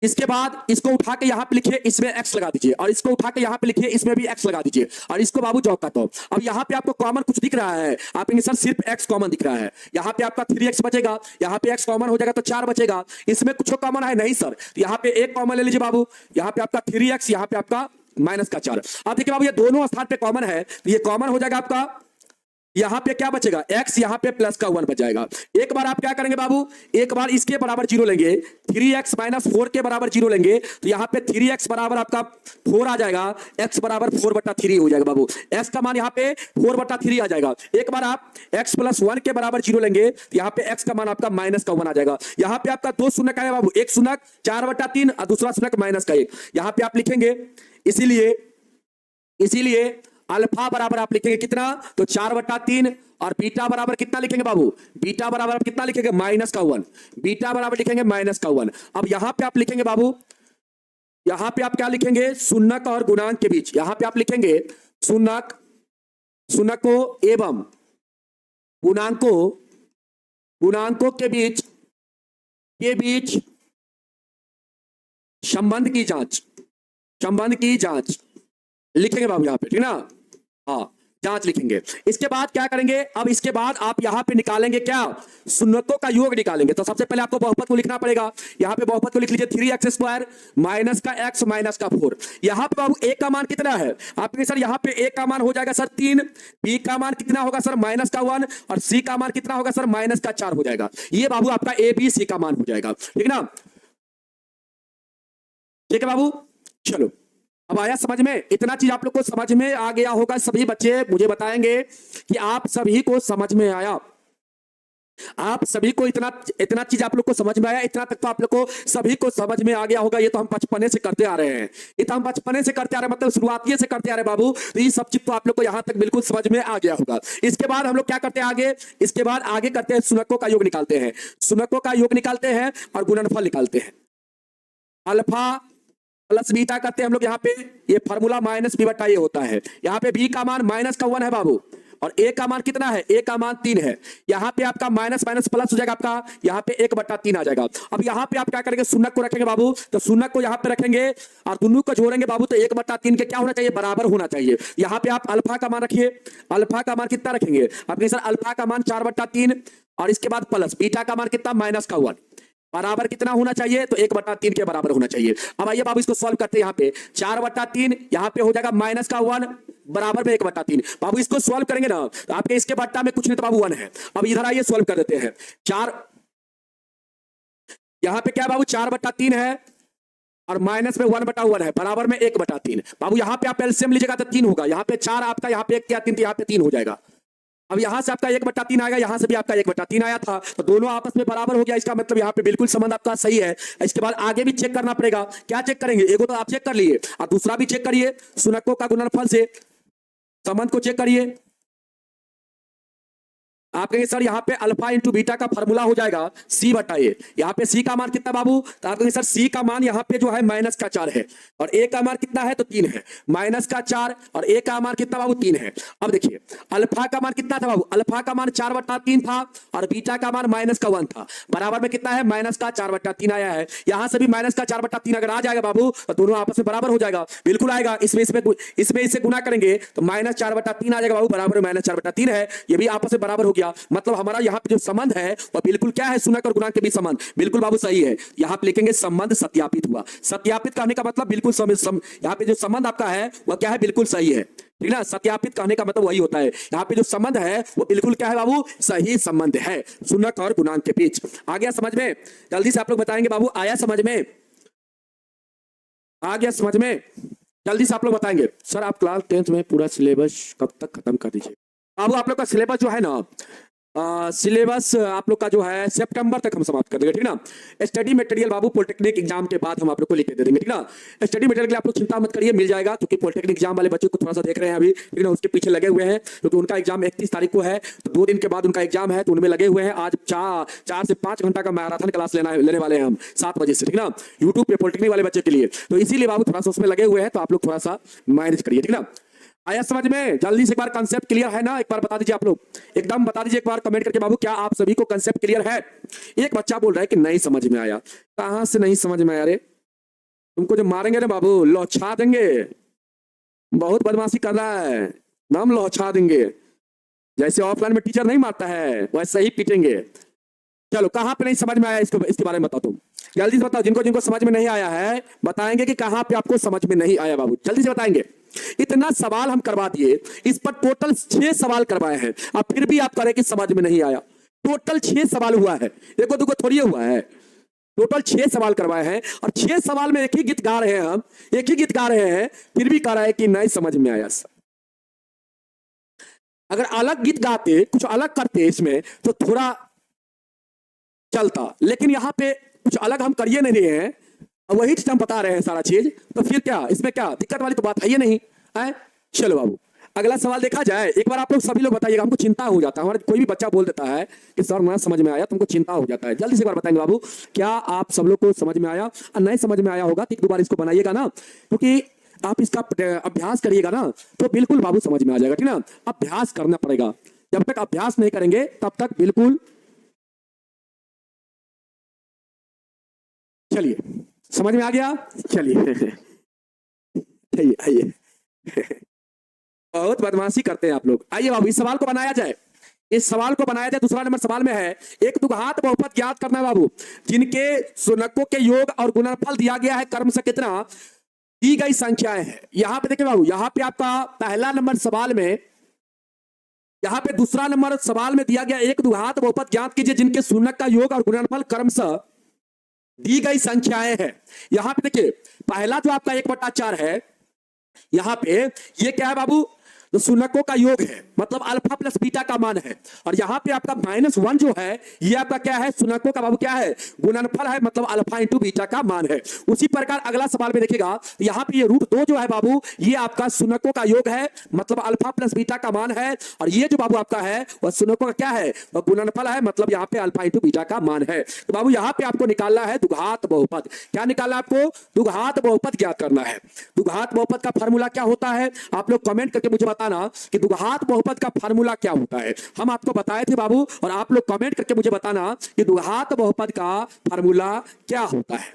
इसके बाद इसको उठा के यहां पे लिखिए, इसमें x लगा दीजिए, और इसको उठा के यहां पे लिखिए, इसमें भी x लगा दीजिए, और इसको बाबू जॉब का तो। अब यहां पे आपको कॉमन कुछ दिख रहा है? आप कहेंगे सर सिर्फ x कॉमन दिख रहा है। यहां पे आपका 3x बचेगा, यहां पे x कॉमन हो जाएगा तो 4 बचेगा। इसमें कुछ कॉमन है नहीं सर, यहां पे 1 कॉमन ले लीजिए बाबू। यहां पे आपका 3x, यहां पे आपका माइनस का 4। अब देखिए बाबू, ये दोनों स्थान पे कॉमन है, तो ये कॉमन हो जाएगा आपका। यहां पे क्या बचेगा? x, यहां पे प्लस का 1 बच जाएगा। एक बार आप क्या करेंगे बाबू? एक बार इसके बराबर 0 लेंगे, 3x - 4 के बराबर 0 लेंगे, तो यहां पे 3x बराबर आपका 4 आ जाएगा, x बराबर 4/3 हो जाएगा बाबू। x का मान यहां पे 4/3 आ जाएगा। एक बार आप x + 1 के बराबर 0 लेंगे, तो यहां पे x का मान आपका -1 आ जाएगा। यहां पे आपका 2 शून्य का है बाबू, एक शून्य 4/3 और दूसरा शून्य -1। यहां पे आप लिखेंगे, इसीलिए अल्फा बराबर आप लिखेंगे कितना? तो 4/3। और बीटा बराबर कितना लिखेंगे बाबू? बीटा बराबर आप कितना लिखेंगे? -1। बीटा बराबर लिखेंगे -1। अब यहां पे आप लिखेंगे बाबू, यहां पे आप क्या लिखेंगे? शून्यक और गुणांक के बीच, यहां पे आप लिखेंगे शून्यको एवं गुणांकों के बीच संबंध की जांच लिखेंगे बाबू यहां पे, ठीक ना। हाँ, जांच लिखेंगे। इसके बाद क्या करेंगे, अब इसके बाद आप यहां पे निकालेंगे क्या, शून्यकों का योग निकालेंगे। तो सबसे पहले आपको बहुपद को लिखना पड़ेगा। यहां पे बहुपद को लिख लीजिए 3x² माइनस का x माइनस का 4। यहां पे बाबू a का मान कितना है, आपके सर यहां पे a का मान हो जाएगा सर 3, b का मान कितना होगा सर माइनस का 1 और c का मान कितना होगा सर माइनस का 4 हो जाएगा। ये बाबू आपका a b c का मान हो जाएगा, ठीक ना। ठीक है बाबू, चलो अब आया समझ में, इतना चीज आप लोग को समझ में आ गया होगा। सभी बच्चे मुझे बताएंगे कि आप सभी को समझ में आया, आप सभी को इतना चीज आप लोग को समझ में आया। इतना तक तो आप लोग को सभी को समझ में आ गया होगा। ये तो हम बचपने से करते आ रहे हैं, ये तो हम बचपने से करते आ रहे हैं, मतलब शुरुआती से करते आ रहे हैं बाबू। तो ये सब चीज तो आप लोग को यहां तक बिल्कुल समझ में आ गया होगा। इसके बाद हम लोग क्या करते हैं आगे, इसके बाद आगे करते हैं शून्यकों का योग निकालते हैं, शून्यकों का योग निकालते हैं और गुणनफल निकालते हैं। अल्फा प्लस बीटा करते हैं हम लोग यहाँ पे, ये फार्मूला माइनस बी बटा ए होता है। यहाँ पे बी का मान माइनस का 1 है बाबू और ए का मान कितना है, ए का मान 3 है। यहाँ पे आपका माइनस माइनस प्लस हो जाएगा, आपका यहाँ पे 1/3 आ जाएगा। अब यहाँ पे आप क्या करेंगे, शून्य को रखेंगे बाबू, तो शून्य को यहाँ पे रखेंगे और दोनों को जोड़ेंगे बाबू, तो 1/3 के क्या होना चाहिए, बराबर होना चाहिए। यहाँ पे आप अल्फा का मान रखिए, अल्फा का मान कितना रखेंगे आपके सर, अल्फा का मान 4/3 और इसके बाद प्लस बीटा का मान कितना माइनस का 1, बराबर कितना होना चाहिए, तो 1/3 के बराबर होना चाहिए। अब आइए बाबू इसको सॉल्व करते हैं। यहाँ पे 4/3 यहाँ पे हो जाएगा माइनस का 1 बराबर में 1/3। बाबू इसको सॉल्व करेंगे ना तो आपके इसके बट्टा में कुछ नहीं तो बाबू 1 है। अब इधर आइए सॉल्व कर देते हैं। 4 यहाँ पे क्या है बाबू, 4/3 है और माइनस में 1/1 है, बराबर में 1/3। बाबू यहाँ पे आप एलसीएम लीजिएगा तो 3 होगा। यहाँ पे 4 आपका, यहाँ पे 1 क्या 3, तो यहाँ पे 3 हो जाएगा। अब यहां से आपका 1/3 आएगा, यहां से भी आपका 1/3 आया था, तो दोनों आपस में बराबर हो गया। इसका मतलब यहाँ पे बिल्कुल संबंध आपका सही है। इसके बाद आगे भी चेक करना पड़ेगा। क्या चेक करेंगे, एगो तो आप चेक कर लिए और दूसरा भी चेक करिए, शून्यकों का गुणनफल से संबंध को चेक करिए। आप कहेंगे सर यहाँ पे अल्फा इंटू बीटा का फॉर्मूला हो जाएगा सी बटा ए। यहाँ पे सी का मान कितना बाबू, तो आप कहेंगे सर सी का मान यहाँ पे जो है माइनस का 4 है और ए का मान कितना है, तो 3 है। माइनस का 4 और ए का मान कितना बाबू, 3 है। अब देखिए अल्फा का मान कितना था बाबू, अल्फा का मान 4/3 था और बीटा का मान माइनस का 1 था, बराबर में कितना है, माइनस का 4/3 आया है। यहां से भी माइनस का 4/3 अगर आ जाएगा बाबू तो दोनों आपस में बराबर हो जाएगा, बिल्कुल आएगा। इसमें इसे गुना करेंगे तो माइनस 4/3 आ जाएगा बाबू, बराबर में -4/3 है। ये भी आपस में बराबर हो गया। मतलब हमारा यहाँ पे जो संबंध है वो बिल्कुल क्या है, शून्य और गुणांक के बीच संबंध बिल्कुल बाबू सही है। यहाँ पे लिखेंगे संबंध सत्यापित हुआ। सत्यापित कहने का मतलब बिल्कुल यहाँ पे जो संबंध आपका है वह क्या है, बिल्कुल सही है, ठीक ना। सत्यापित कहने का मतलब वही होता है, यहाँ पे जो संबंध है वो बिल्कुल क्या है बाबू, सही संबंध है शून्य और गुणांक के बीच। आ गया समझ में, जल्दी से आप लोग बताएंगे बाबू, आया समझ में, आ गया समझ में, जल्दी से आप लोग बताएंगे। सर आप क्लास 10th में पूरा सिलेबस कब तक खत्म कर दीजिए बाबू। आप लोग का सिलेबस जो है ना, सिलेबस आप लोग का जो है सितंबर तक हम समाप्त कर देंगे, ठीक ना। स्टडी मटेरियल बाबू पॉलिटेक्निक एग्जाम के बाद हम आप लोग को लिख के दे देंगे, ठीक ना। स्टडी मटेरियल के लिए आप लोग चिंता मत करिए, मिल जाएगा, क्योंकि पॉलिटेक्निक एग्जाम वाले बच्चों को थोड़ा सा देख रहे हैं अभी, ठीक ना, उसके पीछे लगे हुए हैं, क्योंकि उनका एग्जाम 31 तारीख को है, तो 2 दिन के बाद उनका एग्जाम है, तो उनमें लगे हुए हैं। आज 4 से 5 घंटा का मैराथन क्लास लेने वाले हैं हम 7 बजे से, ठीक ना, यूट्यूब पे पॉलिटेक्निक वाले बच्चे के लिए। तो इसीलिए बाबू थोड़ा सा उसमें लगे हुए हैं, तो आप लोग थोड़ा सा मैनेज करिए, ठीक ना। आया समझ में, जल्दी से एक बार कंसेप्ट क्लियर है ना, एक बार बता दीजिए आप लोग, एकदम बता दीजिए एक बार कमेंट करके बाबू, क्या आप सभी को कंसेप्ट क्लियर है। एक बच्चा बोल रहा है कि नहीं समझ में आया। कहां से नहीं समझ में आया रे, तुमको जो मारेंगे ना बाबू लौछा देंगे, बहुत बदमाशी कर रहा है, हम लौछा देंगे, जैसे ऑफलाइन में टीचर नहीं मारता है वैसे ही पीटेंगे। चलो कहां पे नहीं समझ में आया, इसके बारे में बताओ तुम, जल्दी से बताओ। जिनको जिनको समझ में नहीं आया है बताएंगे कि कहां पे आपको समझ में नहीं आया बाबू, जल्दी से बताएंगे। इतना सवाल हम करवा दिए, इस पर टोटल 6 सवाल करवाए हैं, अब फिर भी आप करें कि समझ में नहीं आया। टोटल 6 सवाल हुआ है, देखो देखो थोड़ी हुआ है, टोटल 6 सवाल करवाए हैं और 6 सवाल में एक ही गीत गा रहे हैं, हम एक ही गीत गा रहे हैं, फिर भी कह रहा है कि नहीं समझ में आया। अगर अलग गीत गाते, कुछ अलग करते इसमें तो थोड़ा चलता, लेकिन यहां पे कुछ अलग हम करिए नहीं रहे हैं, वही चीज हम बता रहे हैं सारा चीज, तो फिर क्या इसमें क्या दिक्कत वाली तो बात है ये नहीं है। चलो बाबू अगला सवाल देखा जाए, एक बार आप लोग सभी लोग बताइएगा, हमको चिंता हो जाता है, हमारा कोई भी बच्चा बोल देता है कि सर ना समझ में आया, तुमको चिंता हो जाता है। जल्दी से एक बार बताएंगे बाबू, क्या आप सब लोग को समझ में आया, और नहीं समझ में आया होगा तो 1-2 बार इसको बनाइएगा ना, क्योंकि आप इसका अभ्यास करिएगा ना तो बिल्कुल बाबू समझ में आ जाएगा, ठीक ना। अभ्यास करना पड़ेगा, जब तक अभ्यास नहीं करेंगे तब तक बिल्कुल। चलिए समझ में आ गया, चलिए आइए बहुत बदमाशी करते हैं आप लोग। आइए बाबू इस सवाल को बनाया जाए, इस सवाल को बनाया जाए। दूसरा नंबर सवाल में है एक द्विघात बहुपद ज्ञात करना है बाबू, जिनके शुनकों के योग और गुणनफल दिया गया है क्रम से कितना दी गई संख्याएं हैं। यहां पे देखिए बाबू, यहां पे आपका पहला नंबर सवाल में, यहां पे दूसरा नंबर सवाल में दिया गया एक द्विघात बहुपद ज्ञात कीजिए जिनके शून्यक का योग और गुणनफल क्रमशः दी गई संख्याएं हैं। यहां पे देखिए पहला जो आपका 1/4 है, यहां पे ये क्या है बाबू, तो शून्यकों का योग है, मतलब अल्फा प्लस बीटा का मान है। और यहाँ पे आपका -1 जो है ये आपका क्या है, शून्यकों का बाबू क्या है, गुणनफल है, मतलब अल्फा इंटू बीटा का मान है। उसी प्रकार अगला सवाल में देखिएगा, यहाँ पे ये √2 जो है बाबू, ये आपका शून्यकों का योग है, मतलब अल्फा प्लस बीटा का मान है। और ये जो बाबू आपका है वह शून्यकों का क्या है, वह गुणनफल है, मतलब यहाँ पे अल्फा इंटू बीटा का मान है। तो बाबू यहाँ पे आपको निकालना है द्विघात बहुपद। क्या निकालना है आपको, द्विघात बहुपद ज्ञात करना है। द्विघात बहुपद का फार्मूला क्या होता है, आप लोग कमेंट करके मुझे बताना कि द्विघात बहुपद का फार्मूला क्या होता है। हम आपको बताए थे बाबू, और आप लोग कमेंट करके मुझे बताना कि द्विघात बहुपद का फार्मूला क्या होता है।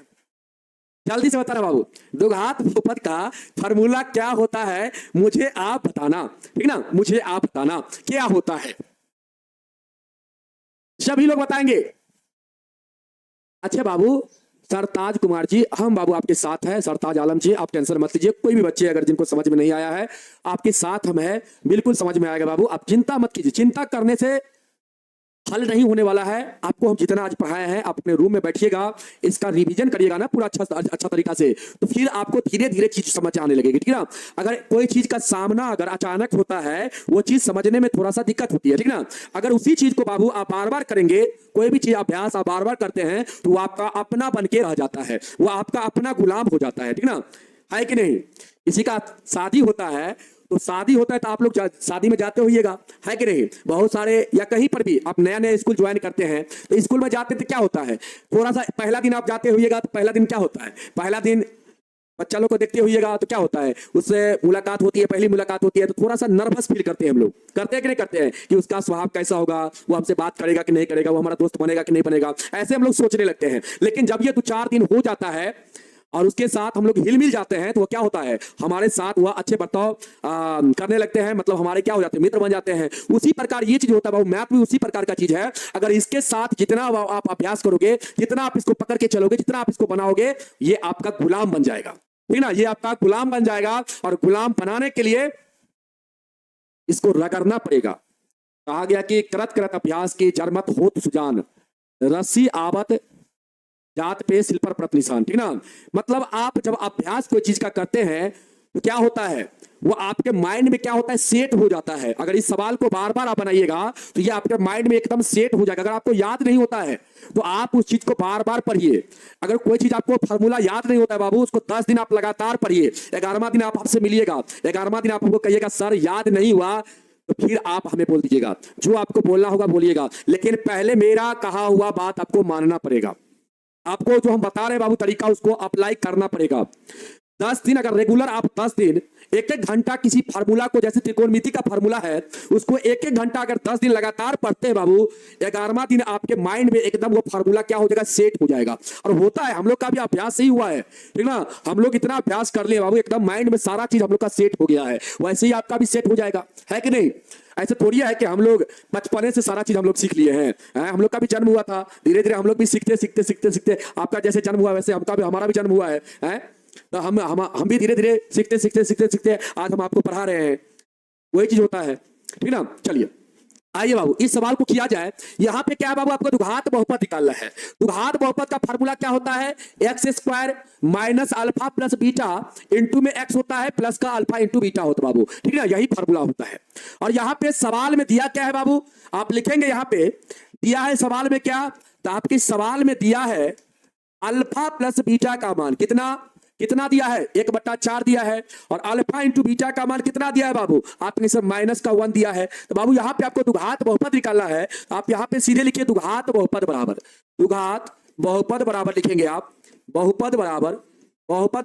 जल्दी से बताना बाबू, द्विघात बहुपद का फार्मूला क्या होता है, मुझे आप बताना, ठीक ना, मुझे आप बताना क्या होता है। सभी लोग बताएंगे। अच्छा बाबू सरताज कुमार जी, हम बाबू आपके साथ हैं। सरताज आलम जी, आप टेंशन मत लीजिए। कोई भी बच्चे अगर जिनको समझ में नहीं आया है, आपके साथ हम हैं, बिल्कुल समझ में आएगा बाबू, आप चिंता मत कीजिए। चिंता करने से हल नहीं होने वाला है। आपको हम जितना आज पढ़ाए हैं, आप अपने रूम में बैठिएगा, इसका रिवीजन करिएगा ना पूरा अच्छा तरीका से, तो फिर आपको धीरे धीरे चीज समझ आने लगेगी, ठीक ना। अगर कोई चीज का सामना अगर अचानक होता है, वो चीज समझने में थोड़ा सा दिक्कत होती है, ठीक ना। अगर उसी चीज को बाबू आप बार बार करेंगे, कोई भी चीज अभ्यास आप बार बार करते हैं, तो वो आपका अपना बन के रह जाता है, वो आपका अपना गुलाम हो जाता है, ठीक ना, है कि नहीं। किसी का शादी होता है, तो शादी होता है तो आप लोग शादी में जाते होइएगा, है कि नहीं। बहुत सारे, या कहीं पर भी आप नया नया स्कूल ज्वाइन करते हैं, तो स्कूल में जाते तो क्या होता है, थोड़ा सा पहला दिन आप जाते होइएगा, तो पहला दिन क्या होता है, पहला दिन बच्चा लोग को देखते होइएगा तो क्या होता है, उससे मुलाकात होती है, पहली मुलाकात होती है, तो थोड़ा सा नर्वस फील करते हैं हम लोग, करते हैं कि नहीं करते हैं, कि उसका स्वभाव कैसा होगा, वो हमसे बात करेगा कि नहीं करेगा, वो हमारा दोस्त बनेगा कि नहीं बनेगा, ऐसे हम लोग सोचने लगते हैं। लेकिन जब ये 2-4 दिन हो जाता है और उसके साथ हम लोग हिल मिल जाते हैं, तो वो क्या होता है, हमारे साथ वह अच्छे बर्ताव करने लगते हैं, मतलब हमारे क्या हो जाते हैं, मित्र बन जाते हैं। उसी प्रकार ये चीज होता है बाबू, मैथ भी उसी प्रकार का चीज है। अगर इसके साथ जितना आप अभ्यास करोगे, जितना आप इसको पकड़ के चलोगे, जितना आप इसको बनाओगे, ये आपका गुलाम बन जाएगा, ठीक ना, ये आपका गुलाम बन जाएगा। और गुलाम बनाने के लिए इसको रगड़ना पड़ेगा। कहा गया कि करत करत अभ्यास की जरमत होत सुजान, रस्सी आवत जात पे सिल पर प्रत निशान, ठीक ना। मतलब आप जब अभ्यास कोई चीज का करते हैं, तो क्या होता है, वो आपके माइंड में क्या होता है, सेट हो जाता है। अगर इस सवाल को बार बार आप बनाइएगा, तो ये आपके माइंड में एकदम सेट हो जाएगा। अगर आपको याद नहीं होता है, तो आप उस चीज को बार बार पढ़िए। अगर कोई चीज आपको फार्मूला याद नहीं होता है बाबू, उसको 10 दिन आप लगातार पढ़िए। 11वां दिन आप आपसे मिलिएगा, 11वां दिन आप हमको कहिएगा सर याद नहीं हुआ, तो फिर आप हमें बोल दीजिएगा, जो आपको बोलना होगा बोलिएगा। लेकिन पहले मेरा कहा हुआ बात आपको मानना पड़ेगा। आपको जो हम बता रहे हैं बाबू तरीका, उसको अप्लाई करना पड़ेगा। 10 दिन अगर रेगुलर आप 10 दिन 1-1 घंटा किसी फार्मूला को, जैसे त्रिकोणमिति का फार्मूला है, उसको 1-1 घंटा अगर 10 दिन लगातार पढ़ते हैं बाबू, 11वां दिन आपके माइंड में एकदम वो फार्मूला क्या हो जाएगा, सेट हो जाएगा। और होता है, हम लोग का भी अभ्यास ही हुआ है, ठीक ना। हम लोग इतना अभ्यास कर लिए बाबू, एकदम माइंड में सारा चीज हम लोग का सेट हो गया है। वैसे ही आपका भी सेट हो जाएगा, है कि नहीं। ऐसे थोड़ी है कि हम लोग बचपने से सारा चीज हम लोग सीख लिए हैं। हम लोग का भी जन्म हुआ था, धीरे धीरे हम लोग भी सीखते सीखते सीखते सीखते, आपका जैसे जन्म हुआ वैसे हमका भी, हमारा भी जन्म हुआ है। तो हम भी धीरे धीरे सीखते सीखते सीखते सीखते आज हम आपको पढ़ा रहे हैं। वही चीज होता है, ठीक ना। चलिए आइए बाबू इस सवाल को किया जाए। यहाँ पे क्या है बाबू, आपको द्विघात बहुपद निकालना है। द्विघात बहुपद का फार्मूला क्या होता है, x² minus alpha plus beta into में x होता है, प्लस का अल्फा इंटू बीटा होता है बाबू, ठीक है, यही फार्मूला होता है। और यहाँ पे सवाल में दिया क्या है बाबू, आप लिखेंगे, यहाँ पे दिया है सवाल में क्या, तो आपके सवाल में दिया है अल्फा प्लस बीटा का मान कितना दिया है, 1/4 दिया है। और अल्फा इंटू बीटा का मान कितना दिया है बाबू, आपने सब -1 दिया है। तो बाबू यहाँ पे आपको द्विघात बहुपद निकालना है। आप यहाँ पे सीधे लिखिए द्विघात बहुपद बराबर लिखेंगे आप, बहुपद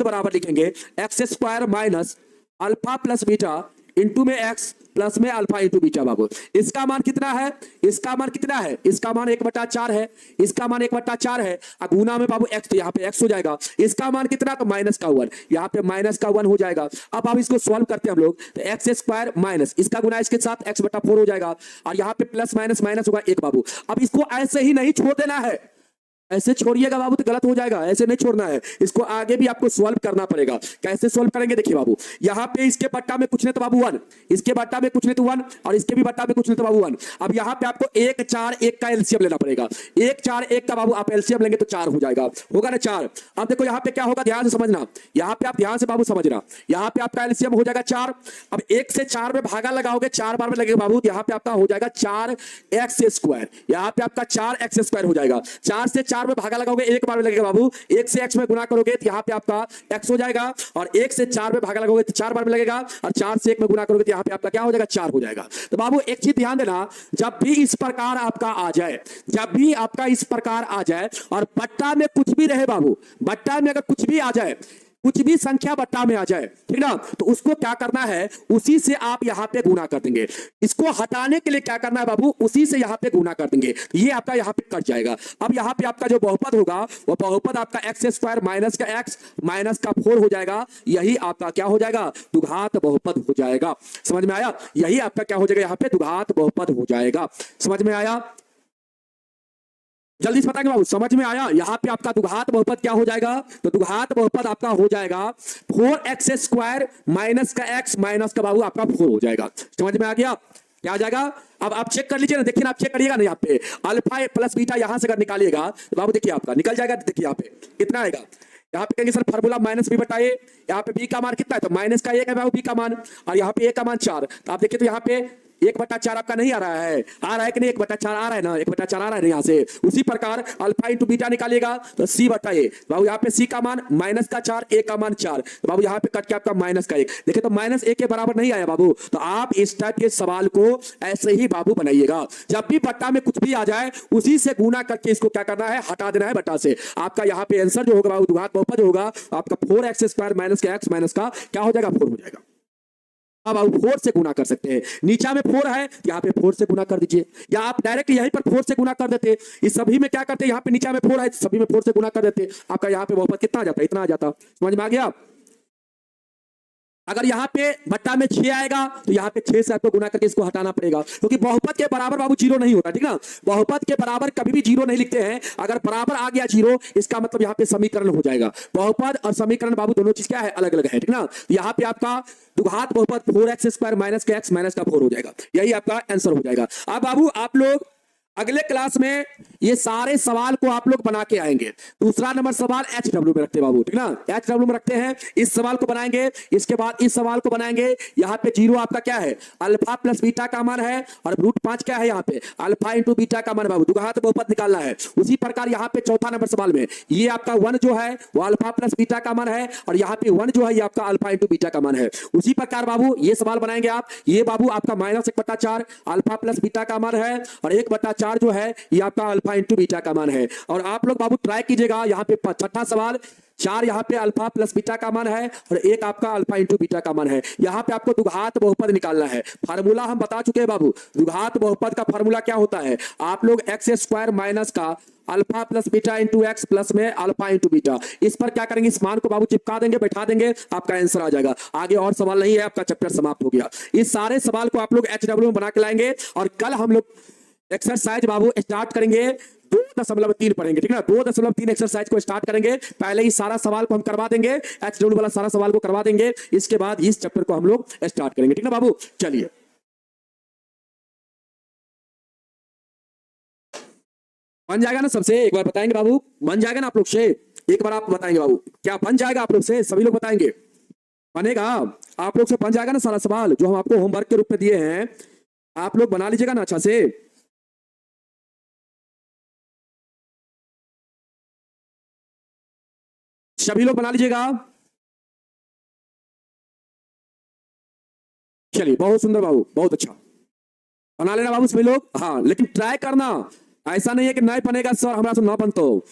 बराबर लिखेंगे x² minus alpha plus beta into में x प्लस में अल्फा इंटू बीटा बाबू। इसका मान कितना है, इसका मान कितना है, इसका मान 1/4 है, इसका मान 1/4 है। अब गुना में बाबू x, तो यहाँ पे x हो जाएगा। इसका मान कितना, तो -1, यहाँ पे -1 हो जाएगा। अब इसको सॉल्व करते हैं हम लोग, तो x² माइनस इसका गुना इसके साथ x/4 हो जाएगा, और यहाँ पे प्लस माइनस माइनस होगा 1 बाबू। अब इसको ऐसे ही नहीं छोड़ देना है, ऐसे छोड़िएगा बाबू तो गलत हो जाएगा, ऐसे नहीं छोड़ना है, इसको आगे भी आपको सॉल्व करना पड़ेगा। कैसे सॉल्व करेंगे, देखिए बाबू, यहाँ पे इसके बट्टा में कुछ नहीं तो बाबू 1, इसके बट्टा में कुछ नहीं तो 1, और इसके भी बट्टा में कुछ नहीं तो बाबू 1। अब यहाँ पे आपको 1 4 1 का एलसीएम लेना पड़ेगा। 1 4 1 का बाबू आप एलसीएम लेंगे तो 4 हो जाएगा, होगा ना 4। अब देखो यहाँ पे क्या होगा, ध्यान से समझना, यहाँ पे आप ध्यान से बाबू समझना, यहाँ पे आपका एलसीएम हो जाएगा 4। अब 1 से 4 में भागा लगाओगे, 4 बार में लगेगा बाबू, यहाँ पे आपका हो जाएगा 4x², यहाँ पे आपका 4x² हो जाएगा। 4 से 4 में भागा लगाओगे, एक बार में लगेगा बाबू, 1 से x में गुना करोगे तो यहाँ पे आपका x हो जाएगा, और 1 से 4 में भागा लगाओगे तो 4 बार में लगेगा, और 4 से 1 में गुना करोगे तो यहाँ पे आपका क्या हो जाएगा, 4 हो जाएगा। तो बाबू एक चीज ध्यान देना, जब भी इस प्रकार आपका आ जाए, जब भी आपका इस प्रकार आ जाए और बट्टा में कुछ भी रहे बाबू, बट्टा में अगर कुछ भी आ जाए, कुछ भी संख्या बट्टा में आ जाए, ठीक ना, तो उसको क्या करना है, उसी से आप यहां पे गुना कर देंगे। इसको हटाने के लिए क्या करना है बाबू, उसी से यहां पे गुना कर देंगे, ये आपका यहां पे कट जाएगा। अब यहां पे आपका जो बहुपद होगा, वो बहुपद आपका x² माइनस का x माइनस का 4 हो जाएगा, यही आपका क्या हो जाएगा, द्विघात बहुपद हो जाएगा। समझ में आया, यही आपका क्या हो जाएगा, यहां पे द्विघात बहुपद हो जाएगा। समझ में आया, जल्दी से बताएंगे बाबू, समझ में आया। यहाँ पे आपका द्विघात बहुपद क्या हो जाएगा, तो द्विघात बहुपद आपका हो जाएगा 4x² माइनस का x माइनस का बाबू आपका 4 हो जाएगा। समझ में आ गया, क्या आ जाएगा। अब आप चेक कर लीजिए ना, देखिए ना, आप चेक करिएगा ना, यहाँ पे अल्फा प्लस बीटा यहां से अगर निकालिएगा तो बाबू देखिए आपका निकल जाएगा। देखिए यहाँ पे कितना आएगा, यहाँ पे कहेंगे सर फार्मूला माइनस b बटा a, यहाँ पे b का मान कितना है, तो माइनस का 1 है बाबू b का मान, और यहाँ पे a का मान 4। तो आप देखिए तो यहाँ पे 1/4 आपका नहीं आ रहा है, आ रहा है कि नहीं, 1/4 आ रहा है ना, 1/4 आ रहा है यहाँ से। उसी प्रकार अल्फा इंटू बीटा निकालिएगा तो c/a, बाबू यहाँ पे c का मान -4, a का मान 4, तो बाबू यहाँ पे कट के आपका -1। देखिए तो -1 के बराबर नहीं आया बाबू, तो आप इस टाइप के सवाल को ऐसे ही बाबू बनाइएगा। जब भी बट्टा में कुछ भी आ जाए, उसी से गुना करके इसको क्या करना है, हटा देना है बट्टा से। आपका यहाँ पे आंसर जो होगा बाबू, द्विघात बहुपद होगा आपका 4x² माइनस का x माइनस का क्या हो जाएगा, 4 हो जाएगा। अब आप 4 से गुना कर सकते हैं, नीचा में 4 है, यहाँ पे 4 से गुना कर दीजिए, या आप डायरेक्ट यहीं पर 4 से गुना कर देते। इस सभी में क्या करते हैं, यहाँ पे नीचा में 4 है, सभी में 4 से गुना कर देते, आपका यहाँ पे बहुपद कितना आ जाता है, इतना आ जाता। समझ में आ गया। अगर यहाँ पे बट्टा में 6 आएगा तो यहाँ पे 6 से आपको गुना करके इसको हटाना पड़ेगा, क्योंकि बहुपद के बराबर बाबू 0 नहीं होता, ठीक ना, बहुपद के बराबर कभी भी 0 नहीं लिखते हैं। अगर बराबर आ गया 0, इसका मतलब यहाँ पे समीकरण हो जाएगा। बहुपद और समीकरण बाबू दोनों चीज क्या है, अलग अलग है, ठीक ना। यहाँ पे आपका द्विघात बहुपद 4x² माइनस का x माइनस का 4 हो जाएगा, यही आपका आंसर हो जाएगा। अब बाबू आप लोग अगले क्लास में ये सारे सवाल को आप लोग बना के आएंगे। दूसरा नंबर सवाल HW में रखते हैं बाबू, ठीक ना, HW में रखते हैं, इस सवाल को बनाएंगे, इसके बाद इस सवाल को बनाएंगे। यहाँ पे 0 आपका क्या है, अल्फा प्लस बीटा का मान है, और √5 क्या है, यहाँ पे अल्फा इंटू बीटा का मान बाबू, द्विघात बहुपद निकालना है। उसी प्रकार यहाँ पे चौथा नंबर सवाल में ये आपका 1 जो है वो अल्फा प्लस बीटा का मान है, और यहाँ पे 1 जो है ये आपका अल्फा इंटू बीटा का मान है। उसी प्रकार बाबू ये सवाल बनाएंगे आप, ये बाबू आपका -1/4 अल्फा प्लस बीटा का मान है, और 1/4 जो है ये आपका अल्फा इंटू बीटा का मान है। और आप लोग बाबू ट्राई कीजिएगा, यहाँ पे छठा सवाल 4 यहाँ पे अल्फा प्लस बीटा का मान है, और 1 आपका अल्फा इंटू बीटा का मान है। यहाँ पे आपको द्विघात बहुपद निकालना है। फार्मूला हम बता चुके हैं बाबू, द्विघात बहुपद का फार्मूला क्या होता है, आप लोग x² माइनस का alpha plus beta into x plus में अल्फा इंटू बीटा, इस पर क्या करेंगे, इस मान को बाबू चिपका देंगे, बैठा देंगे, आपका आंसर आ जाएगा। आगे और सवाल नहीं है, आपका चैप्टर समाप्त हो गया। इस सारे सवाल को आप लोग HW में बना के लाएंगे, और कल हम लोग एक्सरसाइज बाबू स्टार्ट करेंगे 2.3 पढ़ेंगे, ठीक ना, 2.3 एक्सरसाइज को स्टार्ट करेंगे। पहले ही सारा सवाल को हम करवा देंगे, HW वाला सारा सवाल को करवा देंगे, इसके बाद इस चैप्टर को हम लोग स्टार्ट करेंगे, ठीक ना बाबू। चलिए बन जाएगा ना सबसे, एक बार बताएंगे बाबू, बन जाएगा ना आप लोग से, एक बार आप बताएंगे बाबू, क्या बन जाएगा आप लोग से, सभी लोग बताएंगे, बनेगा आप लोग से, बन जाएगा ना सारा सवाल जो हम आपको होमवर्क के रूप में दिए हैं, आप लोग बना लीजिएगा ना अच्छा से। सभी लोग बना लीजिएगा। चलिए बहुत सुंदर बाबू, बहुत अच्छा, बना लेना बाबू सभी लोग। हाँ लेकिन ट्राई करना, ऐसा नहीं है कि नहीं बनेगा सर हमरा से ना बनतो,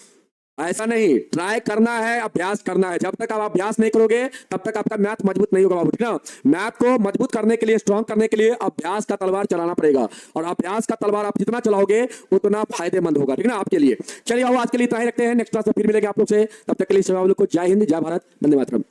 ऐसा नहीं, ट्राई करना है, अभ्यास करना है। जब तक आप अभ्यास नहीं करोगे तब तक आपका मैथ मजबूत नहीं होगा बाबू, ठीक ना। मैथ को मजबूत करने के लिए, स्ट्रांग करने के लिए अभ्यास का तलवार चलाना पड़ेगा, और अभ्यास का तलवार आप जितना चलाओगे उतना फायदेमंद होगा, ठीक ना, आपके लिए। चलिए बाबू, आज के लिए इतना ही रखते हैं, नेक्स्ट क्लास में फिर मिलेंगे आप लोग से। तब तक के लिए सभी लोग को जय हिंद, जय भारत, वंदे मातरम।